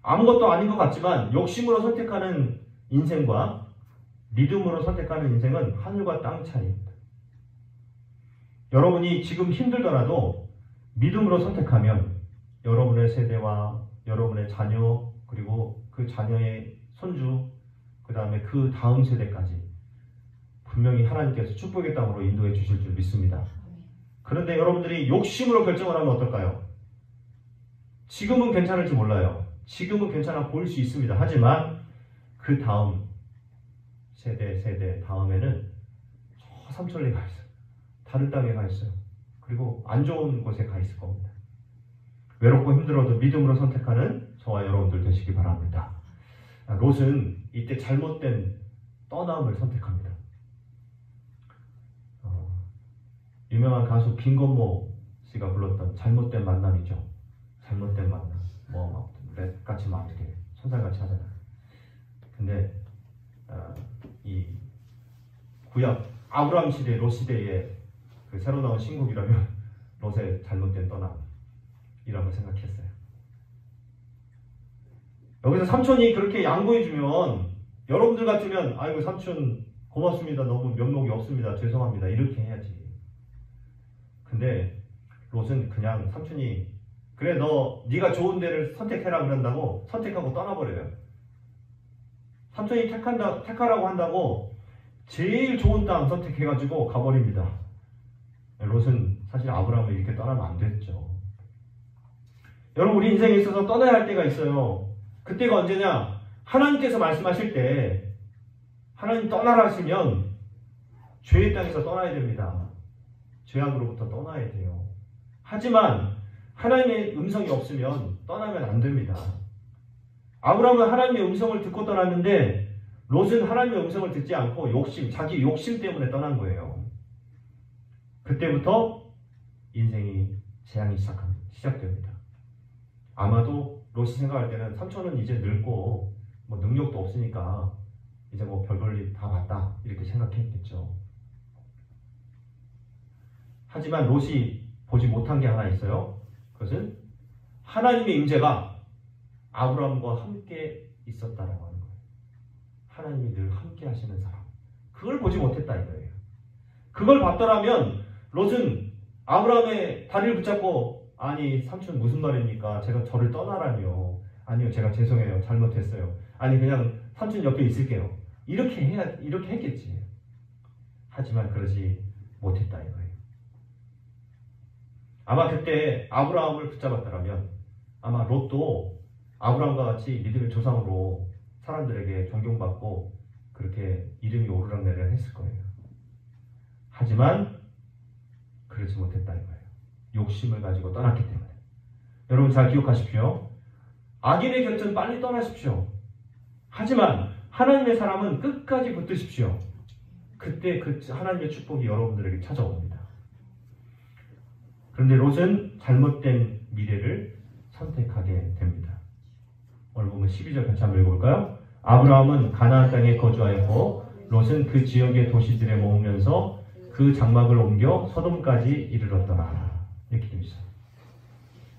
아무것도 아닌 것 같지만 욕심으로 선택하는 인생과 믿음으로 선택하는 인생은 하늘과 땅 차이입니다. 여러분이 지금 힘들더라도 믿음으로 선택하면 여러분의 세대와 여러분의 자녀, 그리고 그 자녀의 손주, 그 다음에 그 다음 세대까지 분명히 하나님께서 축복의 땅으로 인도해 주실 줄 믿습니다. 그런데 여러분들이 욕심으로 결정을 하면 어떨까요? 지금은 괜찮을지 몰라요. 지금은 괜찮아 보일 수 있습니다. 하지만 그 다음 세대 다음에는 저 삼천리에 가 있어요. 다른 땅에 가 있어요. 그리고 안 좋은 곳에 가 있을 겁니다. 외롭고 힘들어도 믿음으로 선택하는 저와 여러분들 되시기 바랍니다. 롯은 이때 잘못된 떠남을 선택합니다. 유명한 가수 김건모 씨가 불렀던 잘못된 만남이죠. 잘못된 만남. 뭐 랩같이 막 이렇게 손살같이 하잖아요. 근데 이 구약 아브라함 시대, 롯 시대의 그 새로 나온 신곡이라면 롯의 잘못된 떠남이라고 생각했어요. 여기서 삼촌이 그렇게 양보해주면 여러분들 같으면 아이고 삼촌 고맙습니다. 너무 면목이 없습니다. 죄송합니다. 이렇게 해야지. 근데 롯은 그냥 삼촌이 그래 네가 좋은 데를 선택해라 그런다고 선택하고 떠나버려요. 삼촌이 택하라고 한다고 제일 좋은 땅 선택해가지고 가버립니다. 롯은 사실 아브라함을 이렇게 떠나면 안 됐죠. 여러분 우리 인생에 있어서 떠나야 할 때가 있어요. 그때가 언제냐? 하나님께서 말씀하실 때 하나님 떠나라 하시면 죄의 땅에서 떠나야 됩니다. 죄악으로부터 떠나야 돼요. 하지만 하나님의 음성이 없으면 떠나면 안 됩니다. 아브라함은 하나님의 음성을 듣고 떠났는데 롯은 하나님의 음성을 듣지 않고 자기 욕심 때문에 떠난 거예요. 그때부터 인생이 재앙이 시작됩니다. 아마도 롯이 생각할 때는 삼촌은 이제 늙고 뭐 능력도 없으니까 이제 뭐 별볼일 다 봤다 이렇게 생각했겠죠. 하지만 롯이 보지 못한 게 하나 있어요. 그것은 하나님의 임재가 아브라함과 함께 있었다라고 하는 거예요. 하나님이 늘 함께 하시는 사람. 그걸 보지 못했다 이거예요. 그걸 봤더라면 롯은 아브라함의 다리를 붙잡고 아니 삼촌 무슨 말입니까? 제가 저를 떠나라니요. 아니요 제가 죄송해요. 잘못했어요. 아니 그냥 삼촌 옆에 있을게요. 이렇게 했겠지. 하지만 그러지 못했다 이거예요. 아마 그때 아브라함을 붙잡았더라면 아마 롯도 아브라함과 같이 믿음의 조상으로 사람들에게 존경받고 그렇게 이름이 오르락내리락 했을 거예요. 하지만 그러지 못했다 이거예요. 욕심을 가지고 떠났기 때문에. 여러분 잘 기억하십시오. 악인의 곁은 빨리 떠나십시오. 하지만 하나님의 사람은 끝까지 붙드십시오. 그때 그 하나님의 축복이 여러분들에게 찾아옵니다. 그런데 롯은 잘못된 미래를 선택하게 됩니다. 오늘 보면 12절 같이 한번 읽어볼까요? 아브라함은 가나안 땅에 거주하였고 롯은 그 지역의 도시들에 머무면서 그 장막을 옮겨 소돔까지 이르렀더라. 이렇게 되어 있어요.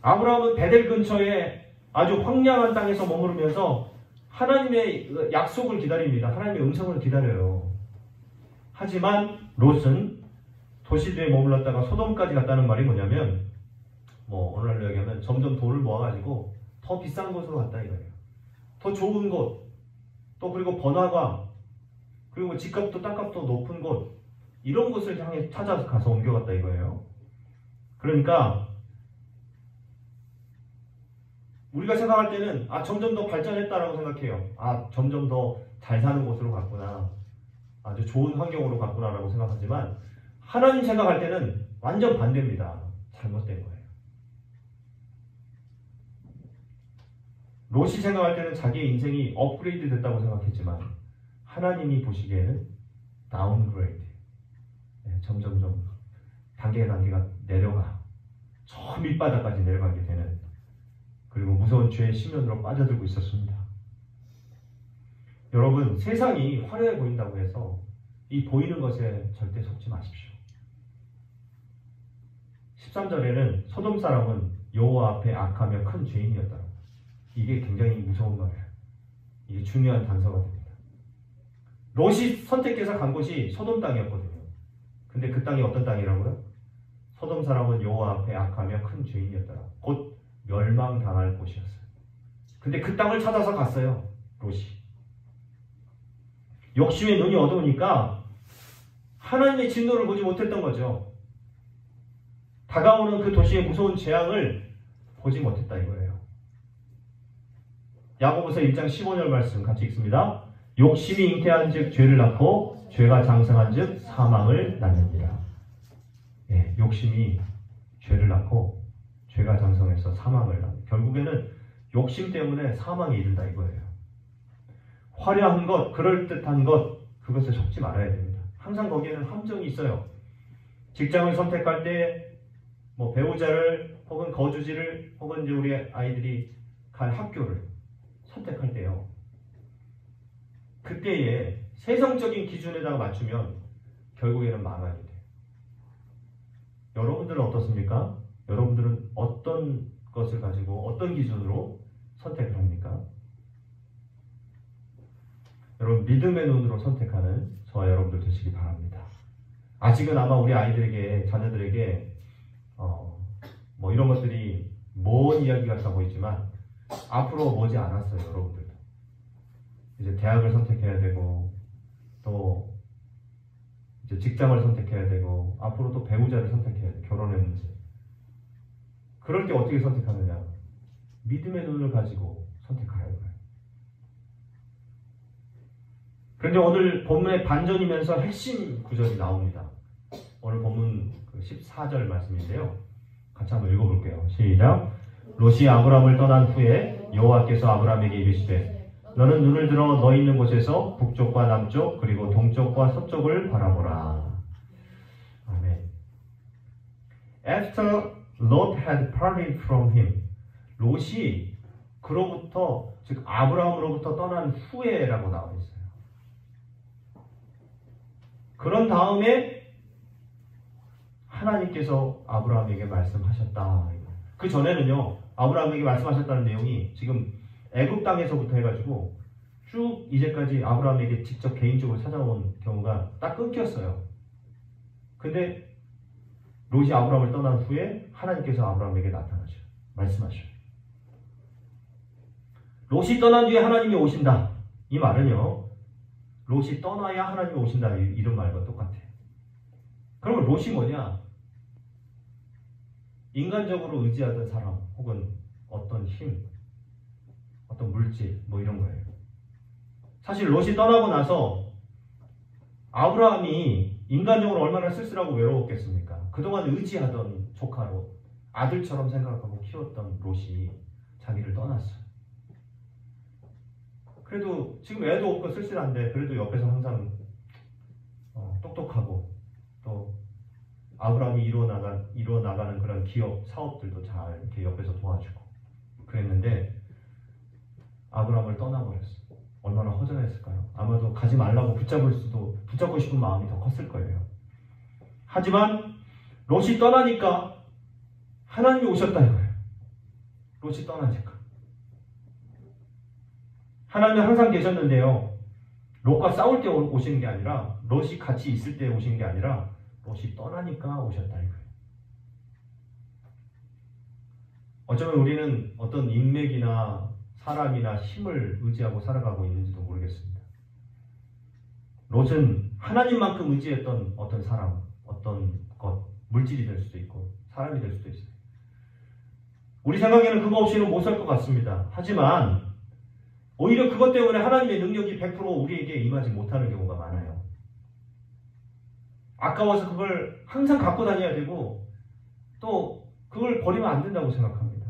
아브라함은 베델 근처에 아주 황량한 땅에서 머무르면서 하나님의 약속을 기다립니다. 하나님의 음성을 기다려요. 하지만 롯은 도시들에 머물렀다가 소돔까지 갔다는 말이 뭐냐면 뭐 오늘날로 얘기하면 점점 돈을 모아가지고 더 비싼 곳으로 갔다 이거예요. 더 좋은 곳, 또 그리고 번화가, 그리고 집값도 땅값도 높은 곳, 이런 곳을 향해 찾아서 가서 옮겨갔다 이거예요. 그러니까 우리가 생각할 때는 점점 더 발전했다라고 생각해요. 점점 더 잘 사는 곳으로 갔구나, 아주 좋은 환경으로 갔구나라고 생각하지만 하나님 생각할 때는 완전 반대입니다. 잘못된 거예요. 롯이 생각할 때는 자기의 인생이 업그레이드 됐다고 생각했지만 하나님이 보시기에는 다운그레이드, 점점점 단계가 내려가 저 밑바닥까지 내려가게 되는, 그리고 무서운 죄의 심연으로 빠져들고 있었습니다. 여러분, 세상이 화려해 보인다고 해서 이 보이는 것에 절대 속지 마십시오. 13절에는 소돔 사람은 여호와 앞에 악하며 큰 죄인이었다고. 이게 굉장히 무서운 말이에요. 이게 중요한 단서가 됩니다. 롯이 선택해서 간 곳이 소돔 땅이었거든요. 근데 그 땅이 어떤 땅이라고요? 소돔 사람은 여호와 앞에 악하며 큰 죄인이었더라. 곧 멸망당할 곳이었어요. 근데 그 땅을 찾아서 갔어요. 롯이. 욕심의 눈이 어두우니까 하나님의 진노를 보지 못했던 거죠. 다가오는 그 도시의 무서운 재앙을 보지 못했다 이거예요. 야고보서 1장 15절 말씀 같이 읽습니다. 욕심이 잉태한 즉 죄를 낳고 죄가 장성한 즉 사망을 낳느니라. 욕심이 죄를 낳고 죄가 장성해서 사망을 낳는, 결국에는 욕심 때문에 사망에 이른다 이거예요. 화려한 것, 그럴듯한 것, 그것에 속지 말아야 됩니다. 항상 거기에는 함정이 있어요. 직장을 선택할 때 배우자를 혹은 거주지를 혹은 이제 우리 아이들이 갈 학교를 선택할 때요. 그때에 세상적인 기준에다가 맞추면 결국에는 망하게 돼요. 여러분들은 어떻습니까? 여러분들은 어떤 것을 가지고 어떤 기준으로 선택을 합니까? 여러분, 믿음의 눈으로 선택하는 저와 여러분들 되시기 바랍니다. 아직은 아마 우리 아이들에게, 자녀들에게 이런 것들이 먼 이야기 같아 보이지만 앞으로 머지 않았어요. 여러분들도 이제 대학을 선택해야 되고 또 이제 직장을 선택해야 되고 앞으로 또 배우자를 선택해야 돼. 결혼의 문제. 그럴 때 어떻게 선택하느냐? 믿음의 눈을 가지고 선택하라는 거예요. 그런데 오늘 본문의 반전이면서 핵심 구절이 나옵니다. 오늘 본문 14절 말씀인데요. 같이 한번 읽어볼게요. 시작. 롯이 아브람을 떠난 후에 여호와께서 아브람에게 이르시되 너는 눈을 들어 너 있는 곳에서 북쪽과 남쪽 그리고 동쪽과 서쪽을 바라보라. 아멘. After Lot had parted from him, 롯이 그로부터, 즉 아브라함으로부터 떠난 후에라고 나와 있어요. 그런 다음에 하나님께서 아브라함에게 말씀하셨다. 그 전에는요, 아브라함에게 말씀하셨다는 내용이 지금 애굽 땅에서부터 해가지고 쭉 이제까지 아브라함에게 직접 개인적으로 찾아온 경우가 딱 끊겼어요. 근데 롯이 아브라함을 떠난 후에 하나님께서 아브라함에게 나타나셔요. 말씀하셔요. 롯이 떠난 뒤에 하나님이 오신다. 이 말은요, 롯이 떠나야 하나님이 오신다. 이런 말과 똑같아요. 그러면 롯이 뭐냐? 인간적으로 의지하던 사람 혹은 어떤 힘, 어떤 물질 이런 거예요. 사실 롯이 떠나고 나서 아브라함이 인간적으로 얼마나 쓸쓸하고 외로웠겠습니까? 그동안 의지하던 조카로 아들처럼 생각하고 키웠던 롯이 자기를 떠났어요. 그래도 지금 애도 없고 쓸쓸한데 그래도 옆에서 항상 똑똑하고 또 아브라함이 이루어나가는 그런 기업, 사업들도 잘 이렇게 옆에서 도와주고 그랬는데 아브라함을 떠나버렸어. 얼마나 허전했을까요? 아마도 가지 말라고 붙잡고 싶은 마음이 더 컸을 거예요. 하지만 롯이 떠나니까 하나님이 오셨다 이거예요. 롯이 떠나니까. 하나님은 항상 계셨는데요. 롯과 싸울 때 오시는 게 아니라, 롯이 같이 있을 때 오시는 게 아니라 롯이 떠나니까 오셨다 이거예요. 어쩌면 우리는 어떤 인맥이나 사람이나 힘을 의지하고 살아가고 있는지도 모르겠습니다. 롯은 하나님만큼 의지했던 어떤 사람, 어떤 것, 물질이 될 수도 있고 사람이 될 수도 있어요. 우리 생각에는 그거 없이는 못 살 것 같습니다. 하지만 오히려 그것 때문에 하나님의 능력이 100% 우리에게 임하지 못하는 경우가 많아요. 아까워서 그걸 항상 갖고 다녀야 되고 또 그걸 버리면 안 된다고 생각합니다.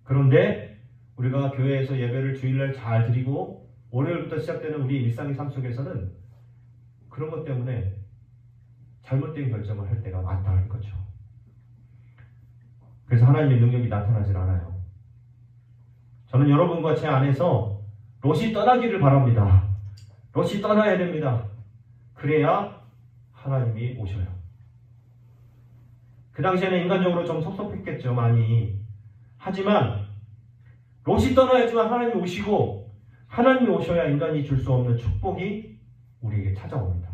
그런데 우리가 교회에서 예배를 주일날 잘 드리고 월요일부터 시작되는 우리 일상의 삶 속에서는 그런 것 때문에 잘못된 결정을 할 때가 많다는 거죠. 그래서 하나님의 능력이 나타나질 않아요. 저는 여러분과 제 안에서 롯이 떠나기를 바랍니다. 롯이 떠나야 됩니다. 그래야 하나님이 오셔요. 그 당시에는 인간적으로 좀 섭섭했겠죠, 많이. 하지만 롯이 떠나야지만 하나님이 오시고 하나님이 오셔야 인간이 줄 수 없는 축복이 우리에게 찾아옵니다.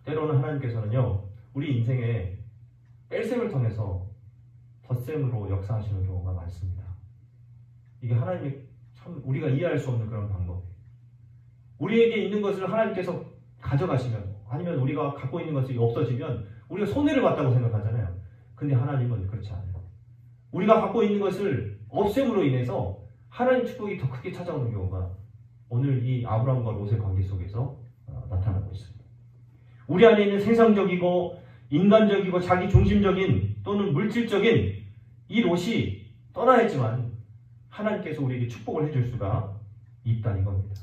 때로는 하나님께서는요, 우리 인생에 뺄셈을 통해서 덧셈으로 역사하시는 경우가 많습니다. 이게 하나님이 참 우리가 이해할 수 없는 그런 방법이에요. 우리에게 있는 것을 하나님께서 가져가시면, 아니면 우리가 갖고 있는 것이 없어지면 우리가 손해를 봤다고 생각하잖아요. 근데 하나님은 그렇지 않아요. 우리가 갖고 있는 것을 없앰으로 인해서 하나님 축복이 더 크게 찾아오는 경우가 오늘 이 아브라함과 롯의 관계 속에서 나타나고 있습니다. 우리 안에 있는 세상적이고 인간적이고 자기 중심적인 또는 물질적인 이 롯이 떠나야지만 하나님께서 우리에게 축복을 해줄 수가 있다는 겁니다.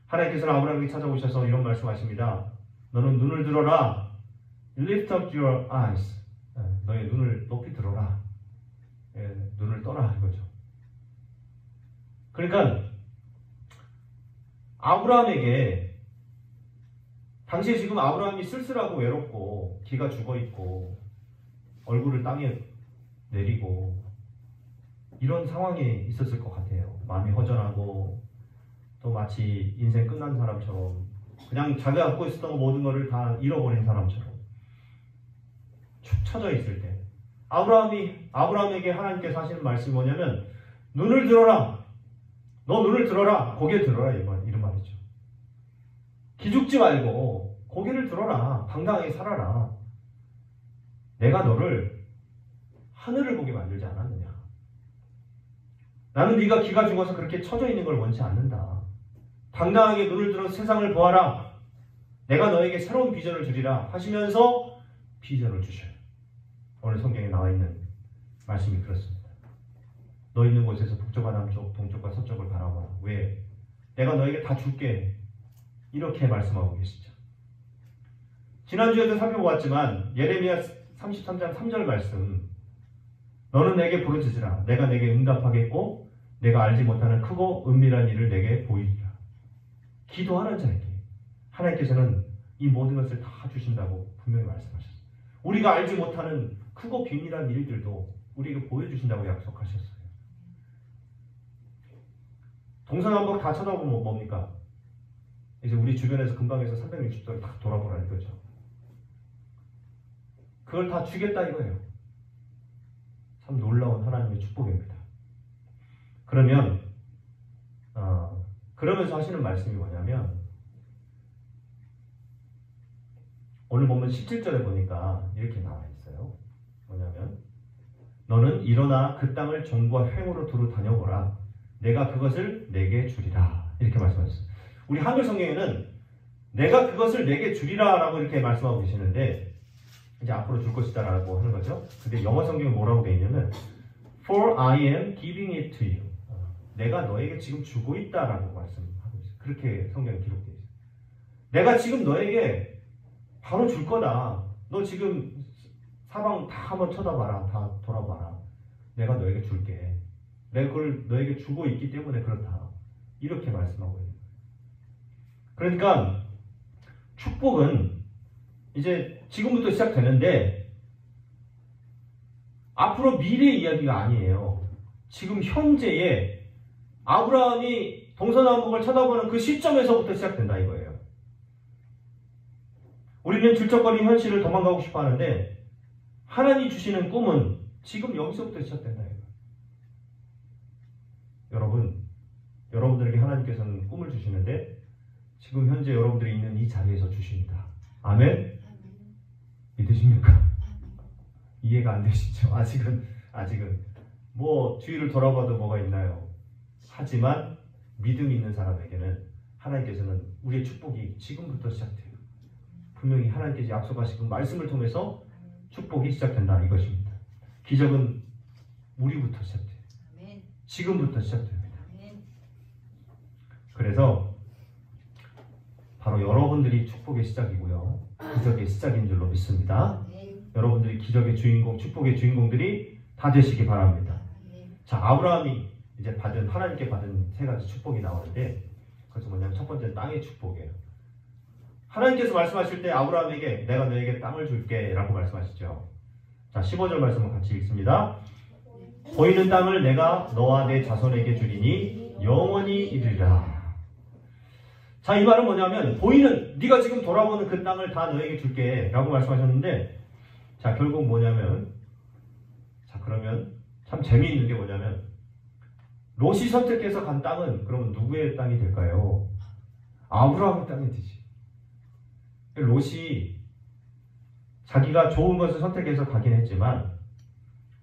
하나님께서는 아브라함에게 찾아오셔서 이런 말씀하십니다. 너는 눈을 들어라. Lift up your eyes. 너의 눈을 높이 들어라. 눈을 떠라 이거죠. 그러니까 아브라함에게 당시에 지금 아브라함이 쓸쓸하고 외롭고 기가 죽어있고 얼굴을 땅에 내리고 이런 상황에 있었을 것 같아요. 마음이 허전하고 또 마치 인생 끝난 사람처럼 그냥 자기가 갖고 있었던 모든 것을 다 잃어버린 사람처럼 축 처져 있을 때 아브라함에게 하나님께서 하시는 말씀이 뭐냐면 눈을 들어라. 너 눈을 들어라. 고개 들어라. 이런 말이죠. 기죽지 말고 고개를 들어라. 당당하게 살아라. 내가 너를 하늘을 보게 만들지 않았느냐. 나는 네가 기가 죽어서 그렇게 처져 있는 걸 원치 않는다. 당당하게 눈을 들어 세상을 보아라. 내가 너에게 새로운 비전을 주리라 하시면서 비전을 주셔요. 오늘 성경에 나와 있는 말씀이 그렇습니다. 너 있는 곳에서 북쪽과 남쪽, 동쪽과 서쪽을 바라봐라. 왜? 내가 너에게 다 줄게. 이렇게 말씀하고 계시죠. 지난주에도 살펴보았지만 예레미야 33장 3절 말씀, 너는 내게 부르짖으라. 내가 내게 응답하겠고 내가 알지 못하는 크고 은밀한 일을 내게 보이리라. 기도하는 자에게 하나님께서는 이 모든 것을 다 주신다고 분명히 말씀하셨어요. 우리가 알지 못하는 크고 비밀한 일들도 우리에게 보여주신다고 약속하셨어요. 동서남북 다 쳐다보면 뭡니까? 이제 우리 주변에서 근방에서 360도를 다 돌아보라 이거죠. 그걸 다 주겠다 이거예요. 참 놀라운 하나님의 축복입니다. 그러면 그러면서 하시는 말씀이 뭐냐면 오늘 보면 17절에 보니까 이렇게 나와 있어요. 뭐냐면 너는 일어나 그 땅을 정과 횡으로 두루 다녀보라. 내가 그것을 내게 주리라. 이렇게 말씀하셨어요. 우리 한글 성경에는 내가 그것을 내게 주리라 라고 이렇게 말씀하고 계시는데 이제 앞으로 줄 것이다 라고 하는 거죠. 근데 영어 성경은 뭐라고 되어 있냐면 For I am giving it to you. 내가 너에게 지금 주고 있다 라고 말씀하고 있어요. 그렇게 성경에 기록되어 있어요. 내가 지금 너에게 바로 줄 거다. 너 지금 사방 다 한번 쳐다봐라. 다 돌아봐라. 내가 너에게 줄게. 내가 그걸 너에게 주고 있기 때문에 그렇다. 이렇게 말씀하고 있는 거예요. 그러니까 축복은 이제 지금부터 시작되는데 앞으로 미래 이야기가 아니에요. 지금 현재의 아브라함이 동서남북을 쳐다보는 그 시점에서부터 시작된다 이거예요. 우리는 질적거리는 현실을 도망가고 싶어 하는데 하나님이 주시는 꿈은 지금 여기서부터 시작된다 이거예요. 여러분들에게 하나님께서는 꿈을 주시는데 지금 현재 여러분들이 있는 이 자리에서 주십니다. 아멘? 믿으십니까? 이해가 안 되시죠? 아직은 뭐 주위를 돌아봐도 뭐가 있나요? 하지만 믿음이 있는 사람에게는 하나님께서는 우리의 축복이 지금부터 시작돼요. 분명히 하나님께서 약속하시고 말씀을 통해서 축복이 시작된다 이것입니다. 기적은 우리부터 시작돼요. 아멘. 지금부터 시작됩니다. 아멘. 그래서 바로 여러분들이 축복의 시작이고요. 기적의 시작인 줄로 믿습니다. 아멘. 여러분들이 기적의 주인공, 축복의 주인공들이 다 되시기 바랍니다. 아멘. 자, 아브라함이 이제 하나님께 받은 세 가지 축복이 나오는데, 그것은 뭐냐면 첫 번째는 땅의 축복이에요. 하나님께서 말씀하실 때 아브라함에게 내가 너에게 땅을 줄게 라고 말씀하시죠. 자, 15절 말씀을 같이 읽습니다. 보이는 땅을 내가 너와 내 자손에게 주리니 영원히 이르리라. 자, 이 말은 뭐냐면 보이는, 네가 지금 돌아보는 그 땅을 다 너에게 줄게 라고 말씀하셨는데, 자, 결국 뭐냐면, 자, 그러면 참 재미있는 게 뭐냐면 롯이 선택해서 간 땅은 그러면 누구의 땅이 될까요? 아브라함의 땅이 되지. 롯이 자기가 좋은 것을 선택해서 가긴 했지만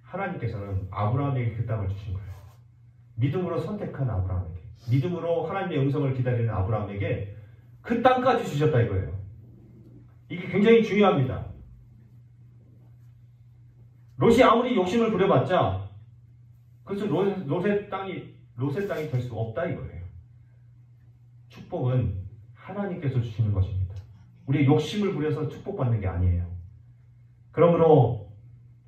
하나님께서는 아브라함에게 그 땅을 주신 거예요. 믿음으로 선택한 아브라함에게, 믿음으로 하나님의 음성을 기다리는 아브라함에게 그 땅까지 주셨다 이거예요. 이게 굉장히 중요합니다. 롯이 아무리 욕심을 부려봤자 그래서 롯의 땅이 될 수 없다 이거예요. 축복은 하나님께서 주시는 것입니다. 우리의 욕심을 부려서 축복받는 게 아니에요. 그러므로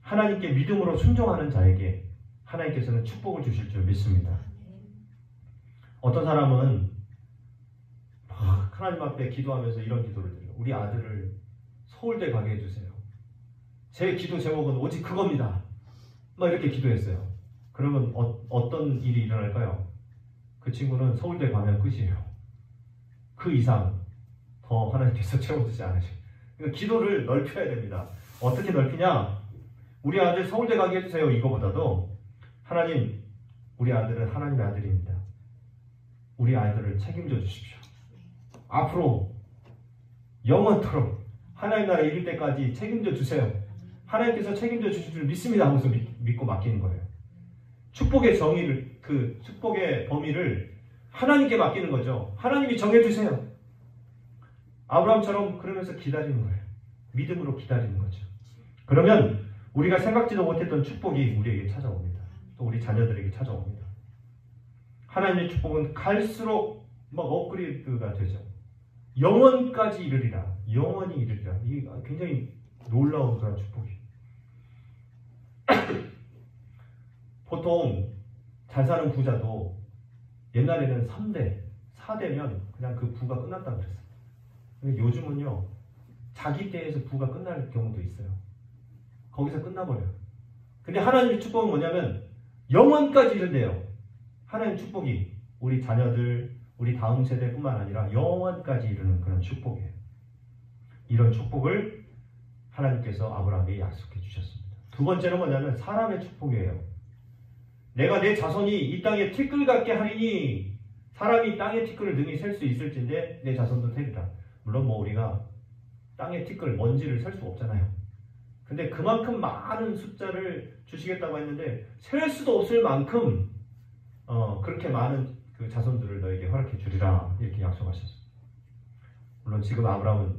하나님께 믿음으로 순종하는 자에게 하나님께서는 축복을 주실 줄 믿습니다. 어떤 사람은 하나님 앞에 기도하면서 이런 기도를 드려요. 우리 아들을 서울대 가게 해주세요. 제 기도 제목은 오직 그겁니다. 막 이렇게 기도했어요. 그러면 어떤 일이 일어날까요? 그 친구는 서울대 가면 끝이에요. 그 이상 더 하나님께서 채워주지 않으셔요. 그러니까 기도를 넓혀야 됩니다. 어떻게 넓히냐? 우리 아들 서울대 가게 해주세요. 이거보다도 하나님, 우리 아들은 하나님의 아들입니다. 우리 아이들을 책임져 주십시오. 앞으로 영원토록 하나님 나라에 이를 때까지 책임져 주세요. 하나님께서 책임져 주실 줄 믿습니다 하면서 믿고 맡기는 거예요. 축복의 정의를, 그 축복의 범위를 하나님께 맡기는 거죠. 하나님이 정해주세요. 아브라함처럼 그러면서 기다리는 거예요. 믿음으로 기다리는 거죠. 그러면 우리가 생각지도 못했던 축복이 우리에게 찾아옵니다. 또 우리 자녀들에게 찾아옵니다. 하나님의 축복은 갈수록 막 업그레이드가 되죠. 영원까지 이르리라. 영원히 이르리라. 이게 굉장히 놀라운 그런 축복이에요. 보통 잘 사는 부자도 옛날에는 3대, 4대면 그냥 그 부가 끝났다고 그랬어요. 근데 요즘은요, 자기 때에서 부가 끝날 경우도 있어요. 거기서 끝나버려요. 근데 하나님의 축복은 뭐냐면 영원까지 이른대요. 하나님의 축복이 우리 자녀들, 우리 다음 세대뿐만 아니라 영원까지 이르는 그런 축복이에요. 이런 축복을 하나님께서 아브라함에게 약속해 주셨습니다. 두 번째는 뭐냐면 사람의 축복이에요. 내가 내 자손이 이 땅에 티끌 같게 하리니, 사람이 땅의 티끌을 능히 셀 수 있을진데 내 자손도 세리라. 물론 뭐 우리가 땅의 티끌, 먼지를 셀 수 없잖아요. 근데 그만큼 많은 숫자를 주시겠다고 했는데 셀 수도 없을 만큼 그렇게 많은 그 자손들을 너에게 허락해 주리라 이렇게 약속하셨어요. 물론 지금 아브라함은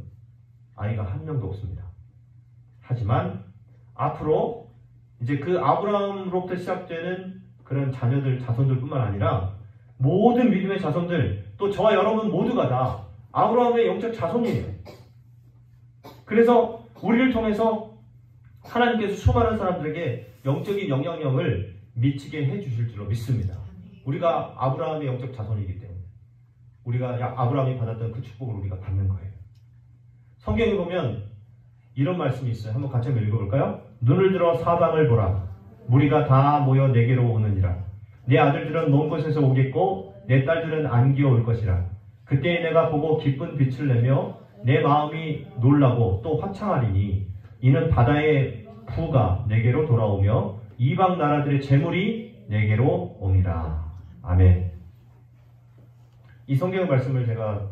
아이가 한 명도 없습니다. 하지만 앞으로 이제 그 아브라함으로부터 시작되는 그런 자녀들, 자손들뿐만 아니라 모든 믿음의 자손들, 또 저와 여러분 모두가 다 아브라함의 영적 자손이에요. 그래서 우리를 통해서 하나님께서 수많은 사람들에게 영적인 영향력을 미치게 해주실 줄로 믿습니다. 우리가 아브라함의 영적 자손이기 때문에 우리가 아브라함이 받았던 그 축복을 우리가 받는 거예요. 성경에 보면 이런 말씀이 있어요. 한번 같이 한번 읽어볼까요? 눈을 들어 사방을 보라. 무리가 다 모여 내게로 오느니라. 내 아들들은 먼 곳에서 오겠고 내 딸들은 안기어 올 것이라. 그때에 내가 보고 기쁜 빛을 내며 내 마음이 놀라고 또 화창하리니 이는 바다의 부가 내게로 돌아오며 이방 나라들의 재물이 내게로 오니라. 아멘. 이 성경 말씀을 제가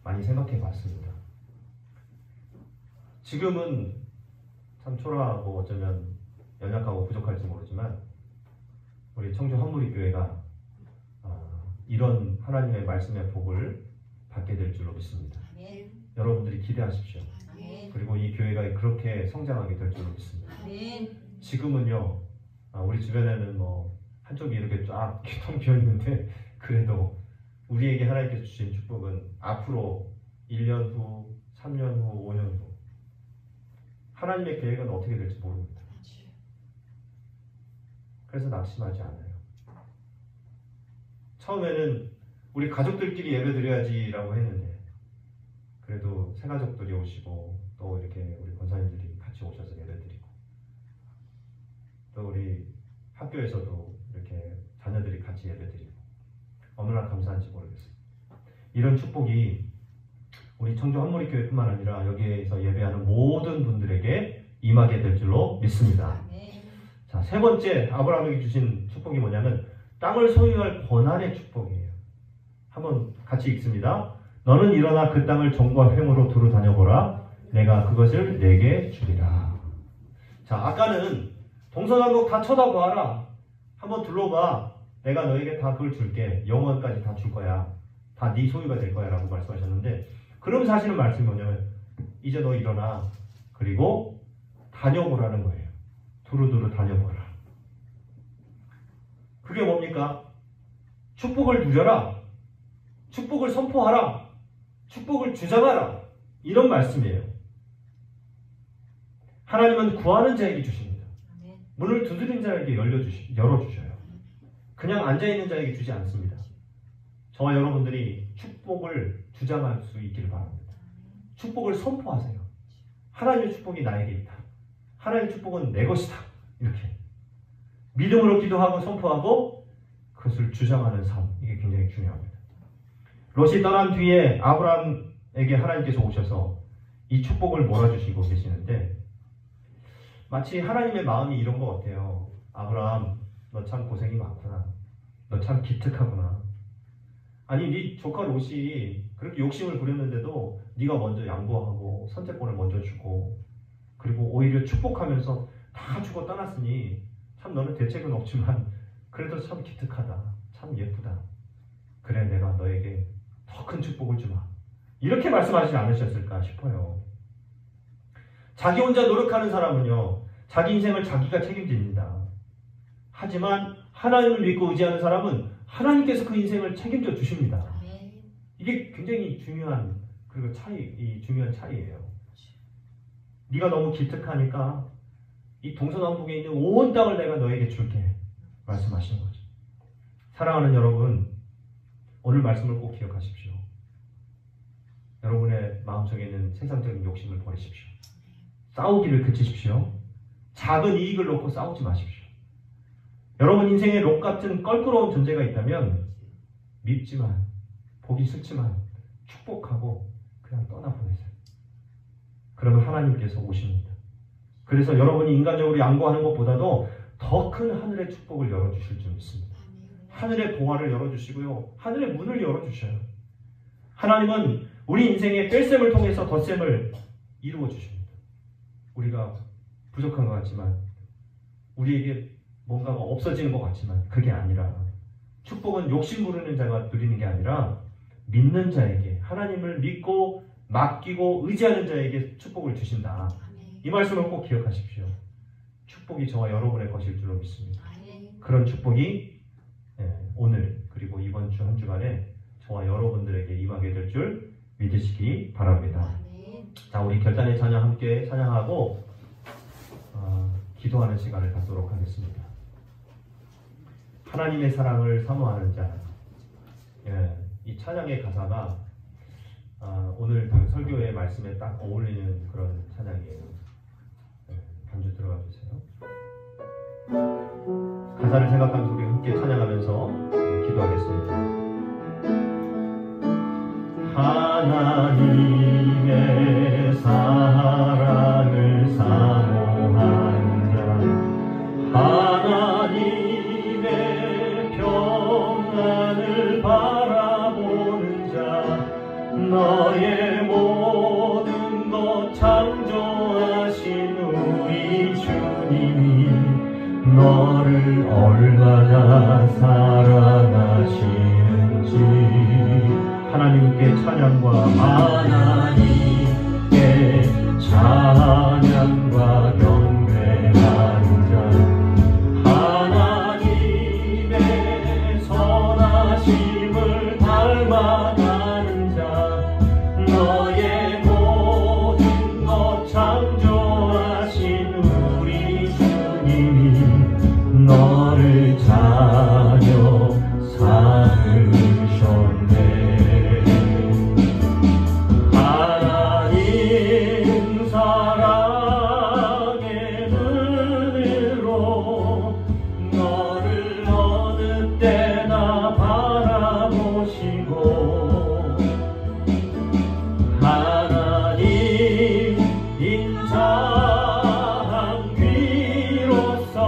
많이 생각해 봤습니다. 지금은 참 초라하고 어쩌면 연약하고 부족할지 모르지만 우리 청주 한무리교회가 이런 하나님의 말씀의 복을 받게 될 줄로 믿습니다. 아멘. 여러분들이 기대하십시오. 아멘. 그리고 이 교회가 그렇게 성장하게 될 줄 믿습니다. 아멘. 지금은요, 우리 주변에는 뭐 한쪽이 이렇게 쫙 텅 비어 있는데 그래도 우리에게 하나님께서 주신 축복은 앞으로 1년 후, 3년 후, 5년 후 하나님의 계획은 어떻게 될지 모릅니다. 그래서 낙심하지 않아요. 처음에는 우리 가족들끼리 예배 드려야지라고 했는데 그래도 새가족들이 오시고 또 이렇게 우리 권사님들이 같이 오셔서 예배 드리고 또 우리 학교에서도 이렇게 자녀들이 같이 예배 드리고 얼마나 감사한지 모르겠어요. 이런 축복이 우리 청주 한무리교회뿐만 아니라 여기에서 예배하는 모든 분들에게 임하게 될 줄로 믿습니다. 자, 세 번째 아브라함에게 주신 축복이 뭐냐면 땅을 소유할 권한의 축복이에요. 한번 같이 읽습니다. 너는 일어나 그 땅을 정과 횡으로 두루 다녀보라. 내가 그것을 내게 주리라. 자, 아까는 동서남북 다 쳐다봐라. 한번 둘러봐. 내가 너에게 다 그걸 줄게. 영원까지 다 줄 거야. 다 네 소유가 될 거야 라고 말씀하셨는데 그럼 사실은 말씀이 뭐냐면 이제 너 일어나. 그리고 다녀보라는 거예요. 두루두루 다녀보라. 그게 뭡니까? 축복을 누려라. 축복을 선포하라. 축복을 주장하라. 이런 말씀이에요. 하나님은 구하는 자에게 주십니다. 문을 두드린 자에게 열어주셔요. 그냥 앉아있는 자에게 주지 않습니다. 저와 여러분들이 축복을 주장할 수 있기를 바랍니다. 축복을 선포하세요. 하나님의 축복이 나에게 있다. 하나님의 축복은 내 것이다. 이렇게 믿음으로 기도하고 선포하고 그것을 주장하는 삶. 이게 굉장히 중요합니다. 롯이 떠난 뒤에 아브라함에게 하나님께서 오셔서 이 축복을 몰아주시고 계시는데 마치 하나님의 마음이 이런 것 같아요. 아브라함, 너 참 고생이 많구나. 너 참 기특하구나. 아니 네 조카 롯이 그렇게 욕심을 부렸는데도 네가 먼저 양보하고 선택권을 먼저 주고 그리고 오히려 축복하면서 다 주고 떠났으니 참 너는 대책은 없지만 그래도 참 기특하다. 참 예쁘다. 그래 내가 너에게 더 큰 축복을 주마. 이렇게 말씀하시지 않으셨을까 싶어요. 자기 혼자 노력하는 사람은요. 자기 인생을 자기가 책임집니다. 하지만 하나님을 믿고 의지하는 사람은 하나님께서 그 인생을 책임져 주십니다. 이게 굉장히 중요한 그리고 중요한 차이예요. 네가 너무 기특하니까 이 동서남북에 있는 온 땅을 내가 너에게 줄게 말씀하시는 거죠. 사랑하는 여러분, 오늘 말씀을 꼭 기억하십시오. 여러분의 마음속에 있는 세상적인 욕심을 버리십시오. 싸우기를 그치십시오. 작은 이익을 놓고 싸우지 마십시오. 여러분 인생에 롯 같은 껄끄러운 존재가 있다면 밉지만 보기 싫지만 축복하고 그냥 떠나보내세요. 그러면 하나님께서 오십니다. 그래서 여러분이 인간적으로 양보하는 것보다도 더 큰 하늘의 축복을 열어주실 줄 믿습니다. 하늘의 보화를 열어주시고요. 하늘의 문을 열어주셔요. 하나님은 우리 인생의 뺄셈을 통해서 덧셈을 이루어 주십니다. 우리가 부족한 것 같지만 우리에게 뭔가가 없어지는 것 같지만 그게 아니라 축복은 욕심 부르는 자가 누리는 게 아니라 믿는 자에게 하나님을 믿고 맡기고 의지하는 자에게 축복을 주신다. 이 말씀을 꼭 기억하십시오. 축복이 저와 여러분의 것일 줄로 믿습니다. 그런 축복이 오늘 그리고 이번 주 한 주간에 저와 여러분들에게 임하게 될 줄 믿으시기 바랍니다. 자, 우리 결단의 찬양 함께 찬양하고 기도하는 시간을 갖도록 하겠습니다. 하나님의 사랑을 사모하는 자. 이 찬양의 가사가 오늘 그 설교의 말씀에 딱 어울리는 그런 찬양이에요. 반주 들어가 주세요. 가사를 생각하면서 우리 함께 찬양하면서 기도하겠습니다. 하나님의 사랑을 사모하는 자, 하나님의 평안을 바라보는 자, 너의 모든 것 창조하신 우리 주님이 너를 얼마나 사랑하시는지 하나님께 찬양과 하나님께 찬양과 경배하는 자 하나님의 선하심을 닮아가는 자 너의 모든 것 창조하신 우리 주님이 너를 자녀 삼으셨네. 하나님 사랑의 눈으로 너를 어느 때나 바라보시고 하나님 인자한 귀로서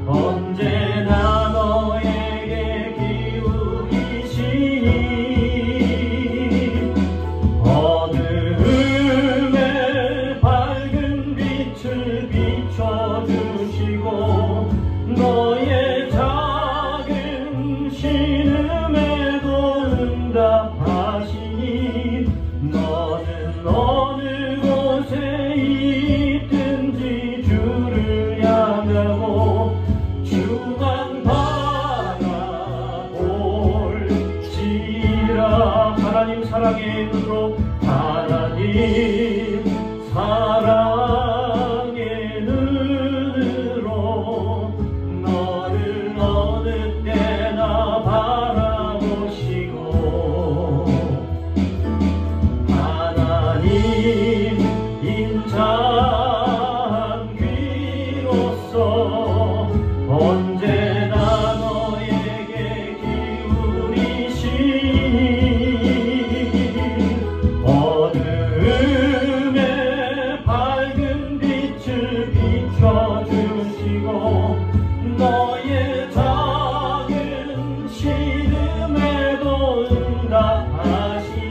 언제나 너에게 기울이시니 어둠에 밝은 빛을 비춰주시고 너의 작은 신음에도 응답하시니 너는 어느 곳에 있든지 주를 향하고 주만 바라볼지라. 하나님 사랑의 눈으로 하나님 사랑의 눈으로 너를 어느 때나 바라보시고 하나님 인자한 귀로서 언제나 너에게 기울이시니 어둠에 밝은 빛을 비춰주시고 너의 작은 신음에도 응답하시니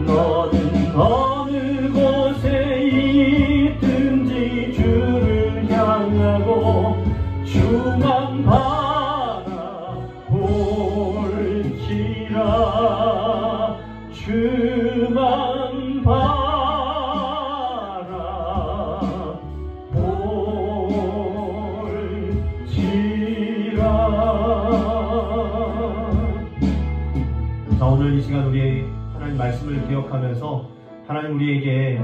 너는 어느 곳에 있든지 주를 향하고 주만 바라볼지라. 주만 바라볼지라. 자, 오늘 이 시간 우리 하나님 말씀을 기억하면서 하나님 우리에게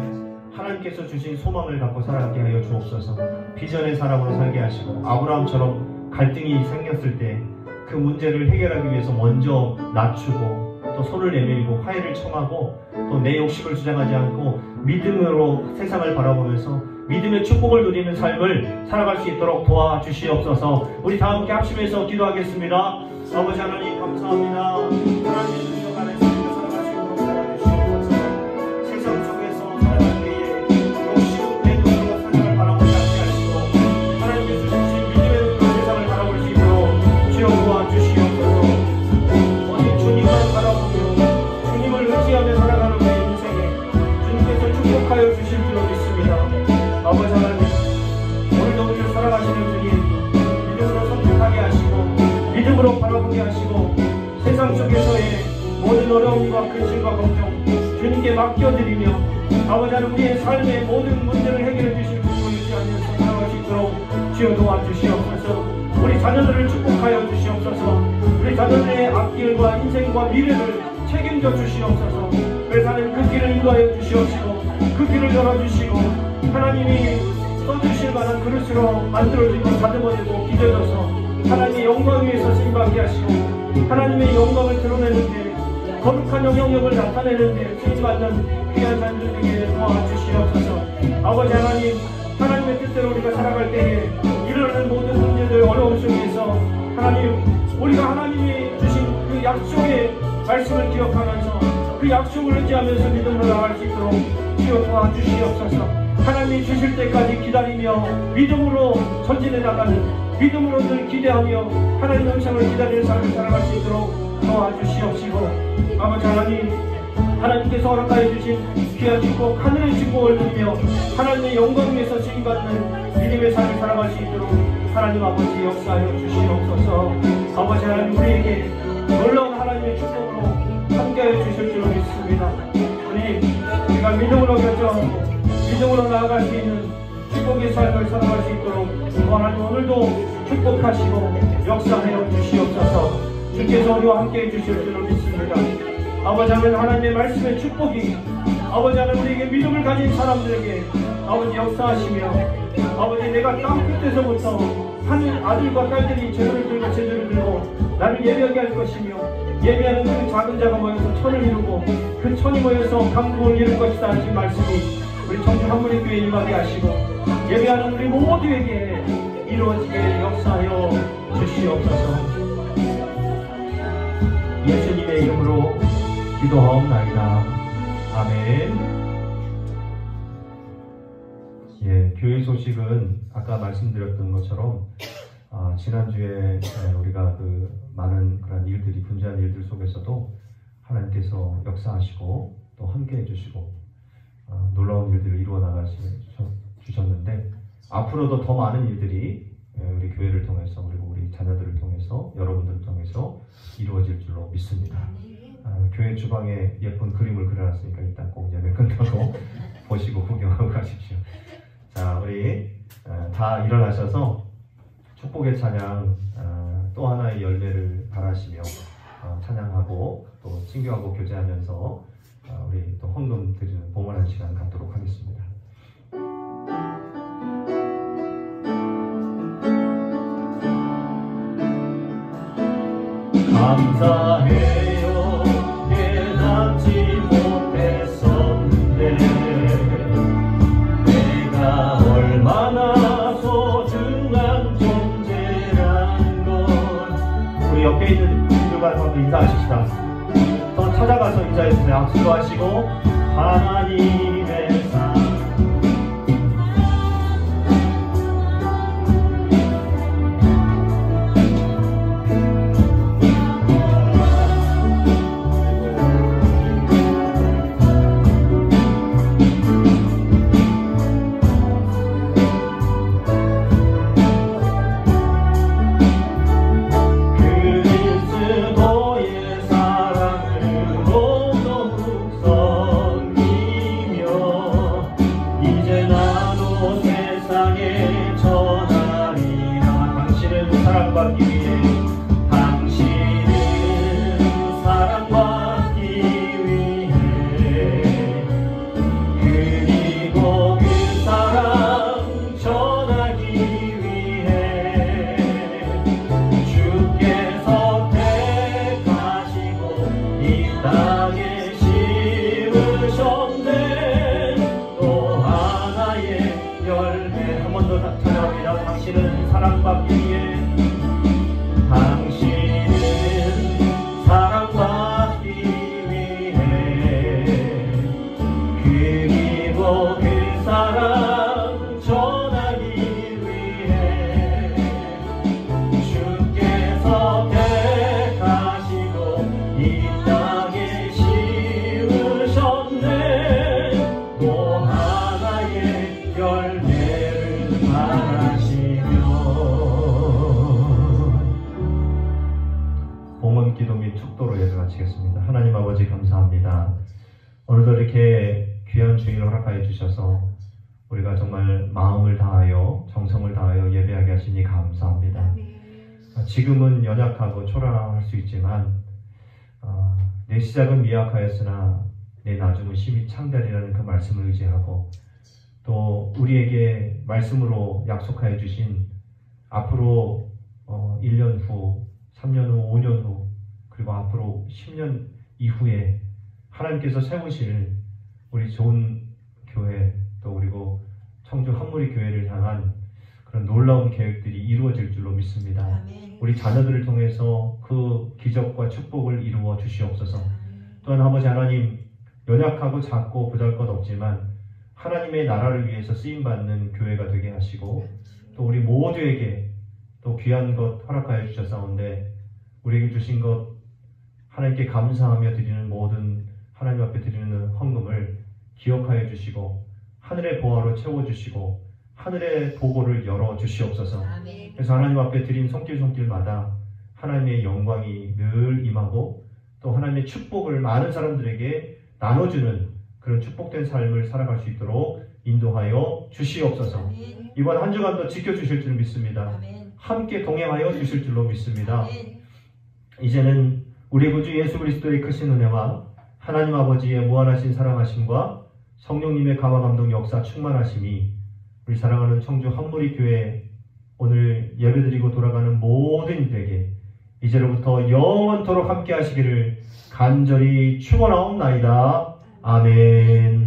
하나님께서 주신 소망을 갖고 살아가게 하여 주옵소서. 비전의 사람으로 살게 하시고 아브라함처럼 갈등이 생겼을 때 그 문제를 해결하기 위해서 먼저 낮추고 또 손을 내밀고 화해를 청하고 또 내 욕심을 주장하지 않고 믿음으로 세상을 바라보면서 믿음의 축복을 누리는 삶을 살아갈 수 있도록 도와주시옵소서. 우리 다 함께 합심해서 기도하겠습니다. 아버지 하나님 감사합니다. 하나님의 능력 안에 살아갈 수 있도록 도와주시옵소서. 세상 속에서 살아갈 때에 욕심 내 눈으로 세상을 바라보지 않게 하시고 하나님께서 주신 믿음의 눈으로 세상을 바라볼 수 있도록 주여 도와주시옵소서. 오직 주님만 바라보며 주님을 의지하며 살아가는 우리 인생에 주님께서 축복하여 주실 줄로 믿습니다. 아버지 하나님 오늘도 우리를 살아가시는 주님 믿음으로 선택하게 하시고 믿음으로 바라보게 하시고 세상 속에서의 모든 어려움과 근심과 걱정 주님께 맡겨드리며 아버지 하나님 우리의 삶의 모든 문제를 해결해 주실 분으로 유지하면서 살아갈 수 있도록 주여 도와주시옵소서. 우리 자녀들을 축복하여 주시옵소서. 우리 자녀들의 앞길과 인생과 미래를 책임져 주시옵소서. 그래서 하나님 그 길을 인도하여 주시옵시고 그 길을 열어주시고 하나님이 써주실 만한 그릇으로 만들어지고 다듬어지고 빚어져서 하나님의 영광 위에서 쓰임받게 하시고 하나님의 영광을 드러내는데 거룩한 영향력을 나타내는데 쓰임받는 귀한 자들 되게 도와주시옵소서. 아버지 하나님 하나님의 뜻대로 우리가 살아갈 때에 일어나는 모든 문제들 어려움 속에서 하나님 우리가 하나님이 주신 그 약속의 말씀을 기억하면서 그 약속을 의지하면서 믿음으로 나갈 수 있도록 주여 도와주시옵소서. 하나님이 주실 때까지 기다리며 믿음으로 전진해 나가는 믿음으로 늘 기대하며 하나님의 음성을 기다리는 삶을 살아갈 수 있도록 도와주시옵시고 아버지 하나님 하나님께서 허락하여 주신 귀한 축복 하늘의 축복을 누리며 하나님의 영광 위에서 쓰임받는 믿음의 삶을 살아갈 수 있도록 하나님 아버지 역사하여 주시옵소서. 아버지 하나님 우리에게 놀라운 하나님의 축복으로 함께하여 주실 줄로 믿습니다. 주님 우리가 정말 믿음으로 결정하고 믿음으로 나아갈 수 있는 축복의 삶을 살아갈 수 있도록 하나님 오늘도 축복하시고 역사하여 주시옵소서. 주께서 우리와 함께해 주실 줄을 믿습니다. 아버지 하나님, 하나님의 말씀의 축복이 아버지 하나님 우리에게 믿음을 가진 사람들에게 아버지 역사하시며 아버지 내가 땅 끝에서부터 하늘 아들과 딸들이 제도를 들고 제도를 들고 나를 예배하게 할 것이며 예배하는 그 작은 자가 모여서 천을 이루고 그 천이 모여서 강국을 이룰 것이다 하신 말씀이 우리 청주 한문의교회에 임하게 하시고 예배하는 우리 모두에게 이루어지게 역사하여 주시옵소서. 예수님의 이름으로 기도하옵나이다. 아멘. 예, 교회 소식은 아까 말씀드렸던 것처럼 지난주에 우리가 그 많은 그런 일들이 분주한 일들 속에서도 하나님께서 역사하시고 또 함께 해주시고 놀라운 일들을 이루어 나가주셨는데 앞으로도 더 많은 일들이 우리 교회를 통해서 그리고 우리 자녀들을 통해서 여러분들을 통해서 이루어질 줄로 믿습니다. 교회 주방에 예쁜 그림을 그려놨으니까 일단 꼭 예배 끝나고 보시고 구경하고 가십시오. 자, 우리 다 일어나셔서 축복의 찬양 또 하나의 열매를 바라시며 찬양하고 또 친교하고 교제하면서 우리 또 헌금 드리는 봉헌한 시간 갖도록 하겠습니다. 감사해요. 깨닫지 못했었는데 내가 얼마나 소중한 존재란 걸. 우리 옆에 있는 분들과 한번 인사하십시다. 더 찾아가서 인사해주세요. 악수도 하시고 하나님의 사랑 기도 및 축도로 예배 마치겠습니다. 하나님 아버지 감사합니다. 오늘도 이렇게 귀한 주일을 허락하여 주셔서 우리가 정말 마음을 다하여 정성을 다하여 예배하게 하시니 감사합니다. 지금은 연약하고 초라할 수 있지만 내 시작은 미약하였으나 내 나중은 심히 창대하리라는 그 말씀을 의지하고 또 우리에게 말씀으로 약속하여 주신 앞으로 1년 후, 3년 후, 5년 후 그리고 앞으로 10년 이후에 하나님께서 세우실 우리 좋은 교회 또 그리고 청주 한무리 교회를 향한 그런 놀라운 계획들이 이루어질 줄로 믿습니다. 아멘. 우리 자녀들을 통해서 그 기적과 축복을 이루어 주시옵소서. 또한 아버지 하나님, 연약하고 작고 보잘것없지만 하나님의 나라를 위해서 쓰임받는 교회가 되게 하시고 또 우리 모두에게 또 귀한 것 허락하여 주셨사온데 우리에게 주신 것 하나님께 감사하며 드리는 모든 하나님 앞에 드리는 헌금을 기억하여 주시고 하늘의 보화로 채워주시고 하늘의 보고를 열어주시옵소서. 아멘. 그래서 하나님 앞에 드린 손길마다 하나님의 영광이 늘 임하고 또 하나님의 축복을 많은 사람들에게 나눠주는 그런 축복된 삶을 살아갈 수 있도록 인도하여 주시옵소서. 아멘. 이번 한 주간도 지켜주실 줄 믿습니다. 아멘. 함께 동행하여 주실 줄로 믿습니다. 아멘. 이제는 우리 구주 예수 그리스도의 크신 은혜와 하나님 아버지의 무한하신 사랑하심과 성령님의 감화 감동 역사 충만하심이 우리 사랑하는 청주 한무리 교회 오늘 예배드리고 돌아가는 모든 이들에게 이제로부터 영원토록 함께 하시기를 간절히 축원하옵나이다. 아멘.